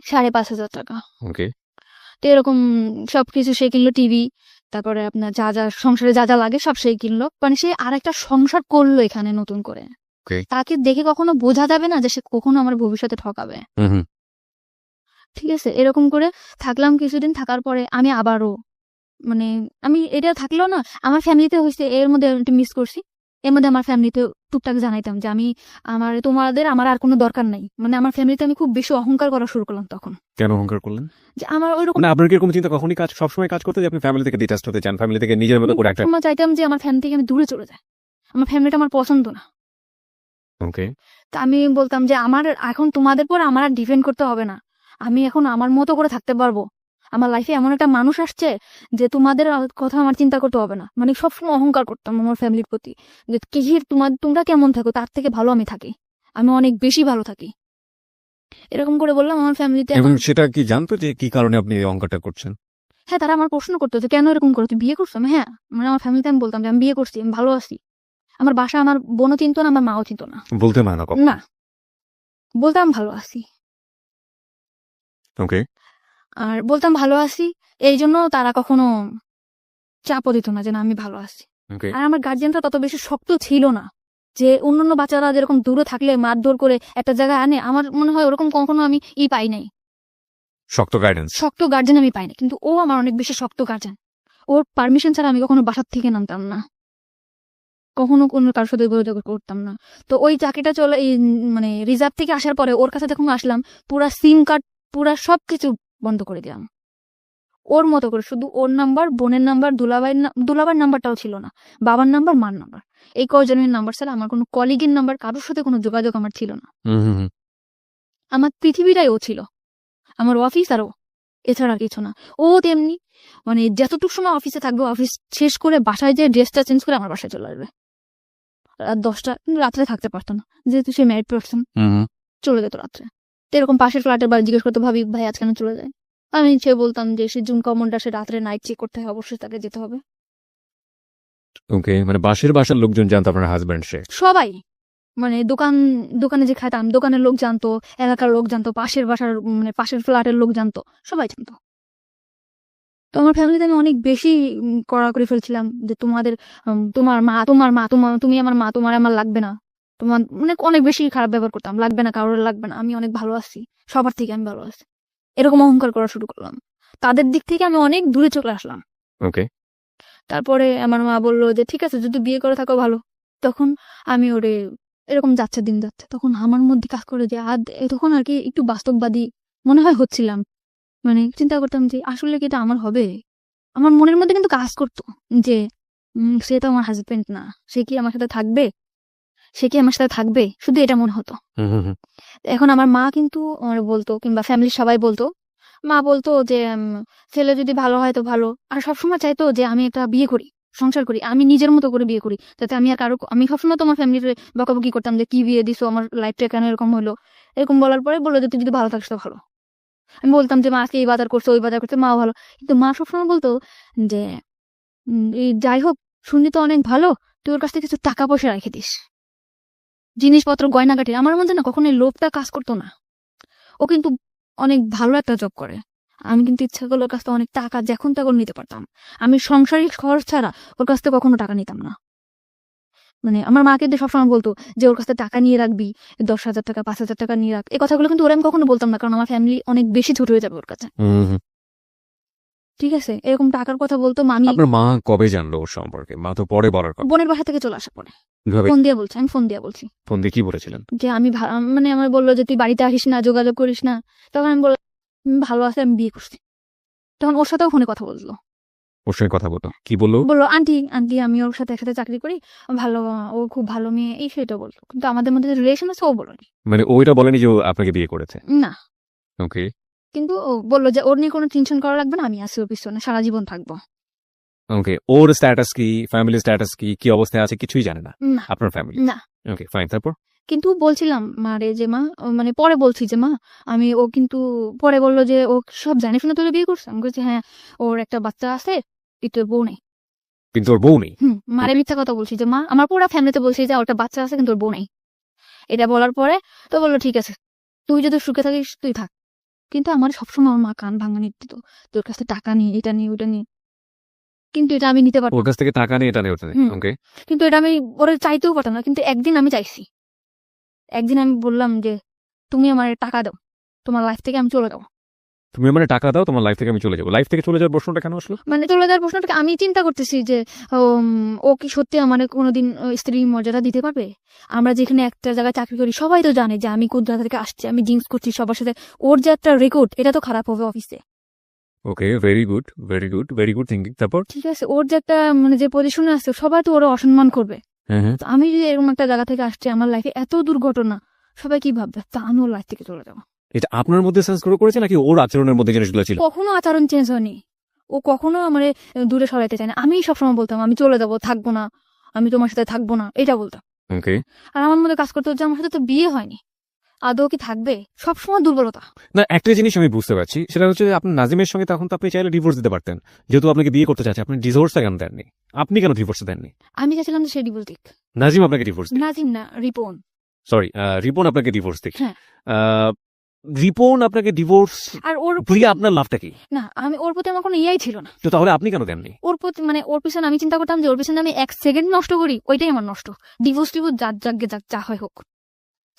5,500 টাকা। ওকে। তো এরকম সবকিছু সে কিনলো, টিভি, তারপরে আপনার যা যা সংসারে যা যা লাগে সব সে কিনলো। মানে সে আর একটা সংসার করলো এখানে নতুন করে। Okay. তাকে দেখে কখনো বোঝা যাবে না যে সে কখনো আমার ভবিষ্যতে ঠকাবে। ঠিক আছে, এরকম করে থাকলাম কিছুদিন। থাকার পরে আমি আবারও, মানে আমি এটা থাকলেও না, আমার ফ্যামিলিতে হয়েছে এর মধ্যে মিস করছি। এর মধ্যে আমার ফ্যামিলিতে টুকটাক জানাইতাম যে আমি আমার আর কোনো দরকার নাই। মানে আমার ফ্যামিলিতে আমি খুব বেশি অহংকার করা শুরু করলাম তখন। কেন অহংকার করলেন? যে আমার ওইরকম, মানে আপনার কি এরকম চিন্তা কখনই সবসময় কাজ করতে যে আপনি ফ্যামিলি থেকে ডিটাচড হতে চান, ফ্যামিলি থেকে নিজের মতো করে একটা? সময় চাইতাম যে আমার ফ্যামিলি থেকে আমি দূরে চলে যাই, আমার ফ্যামিলিটা আমার পছন্দ না। ওকে। তা আমি বলতাম যে আমার এখন তোমাদের পর আমার আর ডিপেন্ড করতে হবে না, আমি এখন আমার মতো করে থাকতে পারবো। আমার লাইফে এমন একটা মানুষ আসছে যে তোমাদের কথা আমার চিন্তা করতে হবে না। মানে সবসময় অহংকার করতাম আমার ফ্যামিলির প্রতি, যে তোমরা কেমন থাকো তার থেকে ভালো আমি থাকি, আমি অনেক বেশি ভালো থাকি। এরকম করে বললাম আমার ফ্যামিলিতে। এবং সেটা কি জানতো যে কি কারণে আপনি এই অহংকারটা করছেন? হ্যাঁ, তারা আমার প্রশ্ন করতো যে কেন এরকম করো, তুই বিয়ে করছো? হ্যাঁ, মানে আমার ফ্যামিলিতে আমি বলতাম যে আমি বিয়ে করছি, আমি ভালো আছি। আমার বাসা আমার বোনও চিনতো না, আমার মাও চিনতো না। বলতে না না কখন? না, বলতাম ভালো আছি। ওকে। আর বলতাম ভালো আছি, এই জন্য তারা কখনো চাপও দিত না যে না আমি ভালো আছি। ওকে। আর আমার গার্জিয়ানরা তত বেশি শক্ত ছিল না যে অন্যান্য বাচ্চারা যেরকম দূরে থাকলে মারধর করে একটা জায়গায় আনে, আমার মনে হয় ওরকম কখনো আমি পাই নাই, শক্ত গাইডেন্স। শক্ত গার্জেন আমি পাই নাই। কিন্তু ও আমার অনেক বেশি শক্ত গার্জেন। ওর পারমিশন ছাড়া আমি কখনো বাসার থেকে নামতাম না, কখনো কোনো কারোর সাথে যোগাযোগ করতাম না। তো ওই চাকরিটা চলে, মানে রিজার্ভ থেকে আসার পরে ওর কাছে যখন আসলাম, পুরা সিম কার্ড, পুরা সবকিছু বন্ধ করে দিলাম ওর মতো করে। শুধু ওর নাম্বার, বোনের নাম্বার, দুলাভাইয়ের নাম্বারটাও ছিল না, বাবার নাম্বার, মার নাম্বার, এই কজনের নাম্বার ছাড়া আমার কোনো কলিগের নাম্বার, কারোর সাথে কোনো যোগাযোগ আমার ছিল না। আমার পৃথিবীটাই ও ছিল, আমার অফিস আর ও, এছাড়া কিছু না। ও তেমনি, মানে যতটুকু সময় অফিসে থাকবে, অফিস শেষ করে বাসায় যে ড্রেসটা চেঞ্জ করে আমার বাসায় চলে আসবে। রাত 10টা, কিন্তু রাত্রে থাকতে পারতো না, যেহেতু সে ম্যারিড পার্সন, চলে যেত রাত্রে। তো এরকম পাশের ফ্ল্যাটের বাড়ি জিজ্ঞেস করতে, ভাবি ভাই আজ কেন চলে যায়? আমি সে বলতাম যে সে জুন কমনটা, সে রাত্রে নাইট চেক করতে হয়, অবশ্যই তাকে যেতে হবে। ওকে। মানে বাসার লোকজন জানতো আপনার হাজবেন্ড সে? সবাই, মানে দোকানে যে খাইতাম, দোকানের লোক জানতো, এলাকার লোক জানতো, পাশের বাসার মানে পাশের ফ্ল্যাটের লোক জানতো, সবাই জানতো। তো আমার ফ্যামিলিতে আমি অনেক বেশি কড়া করে ফেলছিলাম যে তোমার মা, তুমি আমার মা, তোমার আমার লাগবে না, তোমার মানে অনেক বেশি খারাপ ব্যবহার করতাম, লাগবে না, কারোর লাগবে না, আমি অনেক ভালো আছি, সবার থেকে আমি ভালো আছি, এরকম অহংকার করা শুরু করলাম। তাদের দিক থেকে আমি অনেক দূরে চলে আসলাম। ওকে। তারপরে আমার মা বললো যে ঠিক আছে, যদি বিয়ে করে থাকো ভালো। তখন আমি ওরে, এরকম যাচ্ছে দিন যাচ্ছে, তখন আমার মধ্যে কাজ করে যে তখন আর কি একটু বাস্তববাদী মনে হয় হচ্ছিলাম। মানে চিন্তা করতাম যে আসলে কি এটা আমার হবে। আমার মনের মধ্যে কিন্তু কাজ করতো যে সে তো আমার হাজবেন্ড না, সে কি আমার সাথে থাকবে, শুধু এটা মনে হতো। এখন আমার মা কিন্তু আমার বলতো, কিংবা ফ্যামিলির সবাই বলতো, মা বলতো যে ছেলে যদি ভালো হয় তো ভালো। আর সবসময় চাইতো যে আমি একটা বিয়ে করি, সংসার করি, আমি নিজের মতো করে বিয়ে করি, যাতে আমি আর আমি সবসময় তোমার ফ্যামিলির বকাবকি করতাম যে কি বিয়ে দিছো, আমার লাইফটা কেন এরকম হলো। এরকম বলার পরে বললো যে তুই যদি ভালো থাকিস তো ভালো। আমি বলতাম যে মা আজকে এই বাজার করছে, ওই বাজার করছে, মাও ভালো। কিন্তু মা সবসময় বলতো যে এই যাই হোক, শুনলি তো অনেক ভালো, তুই ওর কাছ থেকে কিছু টাকা পয়সা রেখে দিস, জিনিসপত্র, গয়নাগাটি। আমার মধ্যে না কখনো লোভটা কাজ করতো না। ও কিন্তু অনেক ভালো একটা জব করে, আমি কিন্তু ইচ্ছা করলে ওর কাছ থেকে অনেক টাকা যখন তখন নিতে পারতাম। আমি সংসারিক খরচ ছাড়া ওর কাছ থেকে কখনো টাকা নিতাম না। মানে আমার মাকে দিয়ে সবসময় বলতো যে ওর কাছ থেকে টাকা নিয়ে রাখবি, 10,000 টাকা, 5,000 টাকা নিয়ে রাখ। এই কথাগুলো কিন্তু ওরা আমি কখনো বলতাম না, কারণ আমার ফ্যামিলি অনেক বেশি ছোট হয়ে যাবে ওর কাছে। ঠিক আছে, এরকম টাকার কথা বলতো। মামি, আপনার মা কবে জানলো ওর সম্পর্কে? মা তো পরে বলার কথা। বোনের বাসা থেকে চলে আসার পরে কিভাবে? ফোন দিয়ে বলছি, আমি ফোন দিয়ে বলছি ফোন দিয়ে কি বলেছিলেন? যে আমি মানে আমার বললো যে তুই বাড়িতে আসিস না, যোগাযোগ করিস না। তখন আমি বললাম ভালো আছে, আমি বিয়ে করছি। তখন ওর সাথেও ফোনে কথা বললো, ওর সঙ্গে কথা বলো, কি বললো? বললো আন্টি আন্টি আমি ওর সাথে একসাথে চাকরি করি, ভালো, ও খুব ভালো মেয়ে, এই সেটা বললো। কিন্তু আমাদের মধ্যে যে রিলেশন আছে ও বলোনি। মানে ওইটা বলেনি যে ও আপনাকে বিয়ে করেছে? না, ওকে। কিন্তু ও বললো যে ওর নিয়ে কোনো টেনশন করা লাগবে না, আমি আছি ওর পিছনে, সারা জীবন থাকবো। ওকে, ওর স্ট্যাটাস কি, ফ্যামিলি স্ট্যাটাস কি, কি অবস্থায় আছে কিছুই জানে না না আপনার ফ্যামিলি? না। ওকে ফাইন, তারপর? কিন্তু বলছিলাম মারে যে মা, মানে পরে বলছি যে মা আমি, ও কিন্তু পরে বললো যে ও সব জানে শুনে তোরে বিয়ে করছে। আমি বলছি হ্যাঁ, ওর একটা বাচ্চা আছে, কিন্তু ওর বউ নেই। কিন্তু ওর বউ নেই? মারে মিথ্যা কথা বলছি যে মা আমার পুরো ফ্যামিলিতে বলছি যে ওর একটা বাচ্চা আছে কিন্তু ওর বউ নেই। এটা বলার পরে তো বললো ঠিক আছে, তুই যদি সুখে থাকিস তুই থাক। কিন্তু আমার সবসময় আমার মা কান ভাঙানি দিত, তোর কাছে টাকা নিয়ে, এটা নিয়ে, ওটা নিয়ে। কিন্তু এটা আমি নিতে পারতাম ওর কাছ থেকে টাকা নিয়ে এটা নেই ওটা নেই। হুম। ওকে। কিন্তু এটা আমি ওরে চাইতেও পারতাম না। কিন্তু একদিন আমি চাইছি, একদিন আমি বললাম যে তুমি আমার টাকা দাও, তোমার লাইফ থেকে আমি চলে যাবো। তুমি মানে টাকা দাও, তোমার লাইফ থেকে আমি চলে যাবো। লাইফ থেকে চলে যাওয়ার প্রশ্নটা কেন আসলো? মানে চলে যাওয়ার প্রশ্নটাকে আমি চিন্তা করতেছি যে ও কি সত্যি আমার কোনোদিন স্ত্রীর মর্যাদা দিতে পারবে? আমরা যেখানে একটা জায়গায় চাকরি করি সবাই তো জানে যে আমি কোন জায়গা থেকে আসছি, আমি জিন্স করছি সবার সাথে, ওর যে একটা রেকর্ড এটা তো খারাপ হবে অফিসে। Okay, very good, very good, very good thinking. তারপর? ঠিক আছে, ওর যে একটা মানে যে পজিশনে আছে সবাই তো ওরা অসম্মান করবে। হ্যাঁ হ্যাঁ। তো আমি যদি এরকম একটা জায়গা থেকে আসছি, আমার লাইফে এত দুর্ঘটনা, সবাই কি ভাববে? তা আমি ওর লাইফ থেকে চলে যাবো। এটা আপনার মধ্যে সেন্স গ্রো করেছে নাকি ওর আচরণের মধ্যে জিনিসগুলো ছিল? কখনো আচরণ চেঞ্জ হয়নি, ও কখনো আমার দূরে সরাইতে চায় না। আমি সবসময় বলতাম আমি চলে যাবো, থাকবো না, আমি তোমার সাথে থাকবো না, এটা বলতাম। ওকে। আর আমার মধ্যে কাজ করতে হচ্ছে আমার সাথে তো বিয়ে হয়নি, আদৌ কি থাকবে? সবসময় দুর্বলতা। না, একটা জিনিস আমি বুঝতে পারছি, সেটা হচ্ছে যে আপনার নাজিমের সঙ্গে তখন তো আপনি চাইলে ডিভোর্স দিতে পারতেন, যেহেতু আপনাকে বিয়ে করতে চাচ্ছে। আপনি ডিভোর্সটা কেন দেননি? আপনি কেন ডিভোর্স দেননি? আমি চাইছিলাম যে সে ডিভোর্স দিক। নাজিম আপনাকে ডিভোর্স দিক? নাজিম না, রিপন। সরি, রিপন আপনাকে ডিভোর্স দিক? হ্যাঁ। আহ, রিপন আপনাকে ডিভোর্স আর ওর দিয়ে আপনার লাভটা কি? না, আমি ওর প্রতি আমার কোনো ইয়াই ছিল না। তো তাহলে আপনি কেন দেননি? ওর প্রতি মানে ওর পিছনে আমি চিন্তা করতাম যে ওর পিছনে আমি 1 সেকেন্ড নষ্ট করি, ওইটাই আমার নষ্ট। ডিভোর্স টিভোর্স যার যাকে যা হয় হোক।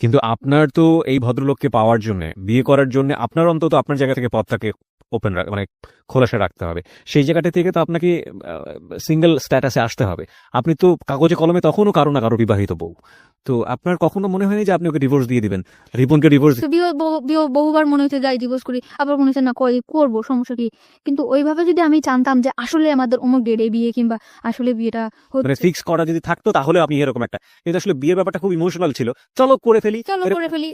কিন্তু আপনার তো এই ভদ্রলোককে পাওয়ার জন্য, বিয়ে করার জন্য আপনার অন্তত আপনার জায়গা থেকে পথটাকে ওপেন মানে খোলাসা রাখতে হবে। সেই জায়গাটা থেকে তো আপনাকে সিঙ্গেল স্ট্যাটাসে আসতে হবে। আপনি তো কাগজে কলমে তখনও কারো না কারো বিবাহিত বউ। তো আপনার কখনো মনে হয়নি যে আপনি ওকে ডিভোর্স দিয়ে দিবেন, রিপনকে ডিভোর্স? তো বহুবার মনে হচ্ছে যাই ডিভোর্স করি, আবার মনে হচ্ছে না করবো, সমস্যা কি? কিন্তু ওইভাবে যদি আমি জানতাম যে আসলে আমাদের অমুক ডেটে বিয়ে, কিংবা আসলে বিয়েটা মানে হচ্ছে, ফিক্স করা যদি থাকতো তাহলে আপনি এরকম একটা, কিন্তু আসলে বিয়ের ব্যাপারটা খুব ইমোশনাল ছিল, চলো করে ফেলি, চলো করে ফেলি,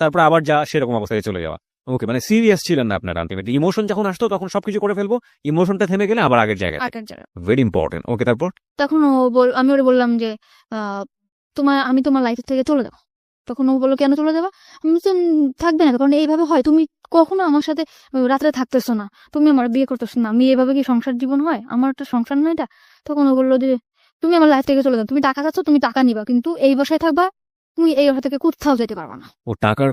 তারপর আবার যা সেরকম অবস্থায় চলে যাওয়া। ওকে, মানে সিরিয়াস ছিলেন না আপনার আলটিমেটলি। ইমোশন যখন আসতো তখন সবকিছু করে ফেলবো, ইমোশনটা থেমে গেলে আবার আগের জায়গায়। Very important. ওকে, তারপর? তখন আমি ওরে বললাম যে আমি তোমার লাইফ থেকে চলে যাবো। তখন ও বললো কেন চলে যাবা? আমি বললাম, থাকবে না, কারণ এইভাবে হয়, তুমি কখনো আমার সাথে রাত্রে থাকতেছো না, তুমি আমার বিয়ে করতেছো না, আমি এভাবে কি সংসার জীবন হয়? আমার একটা সংসার না এটা। তখন ও বললো যে তুমি আমার লাইফ থেকে চলে যাও, তুমি টাকা চাচ্ছ, তুমি টাকা নিবা, কিন্তু এই বাসায় থাকবা, তুমি এই বাসা থেকে কোথাও যেতে পারবা না। ও টাকার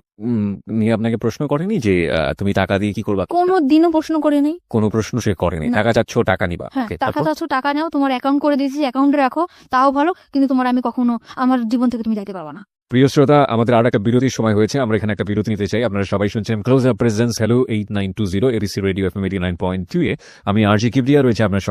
নিয়ে আপনাকে প্রশ্ন করেনি যে তুমি টাকা দিয়ে কি করবা? কোনো দিনও প্রশ্ন করে নেই। কোনো প্রশ্ন সে করেনি। না। টাকা চাচ্ছ, টাকা নিবা। হ্যাঁ, Okay, টাকা তারপর? চাচ্ছ, টাকা নাও, তোমার অ্যাকাউন্ট করে দিয়েছি, অ্যাকাউন্টে রাখো, তাও ভালো, কিন্তু তোমার আমি কখনো আমার জীবন থেকে তুমি যাইতে পারবা না। প্রিয় শ্রোতা, আমাদের আর একটা বিরতির সময় হয়েছে, আমরা এখানে একটা বিরতি নিতে চাই। আপনারা সবাই শুনছেন close up presence hello 8920 ADC radio FM 89.2 এ। আমি আরজি কিবরিয়া রয়েছে আপনার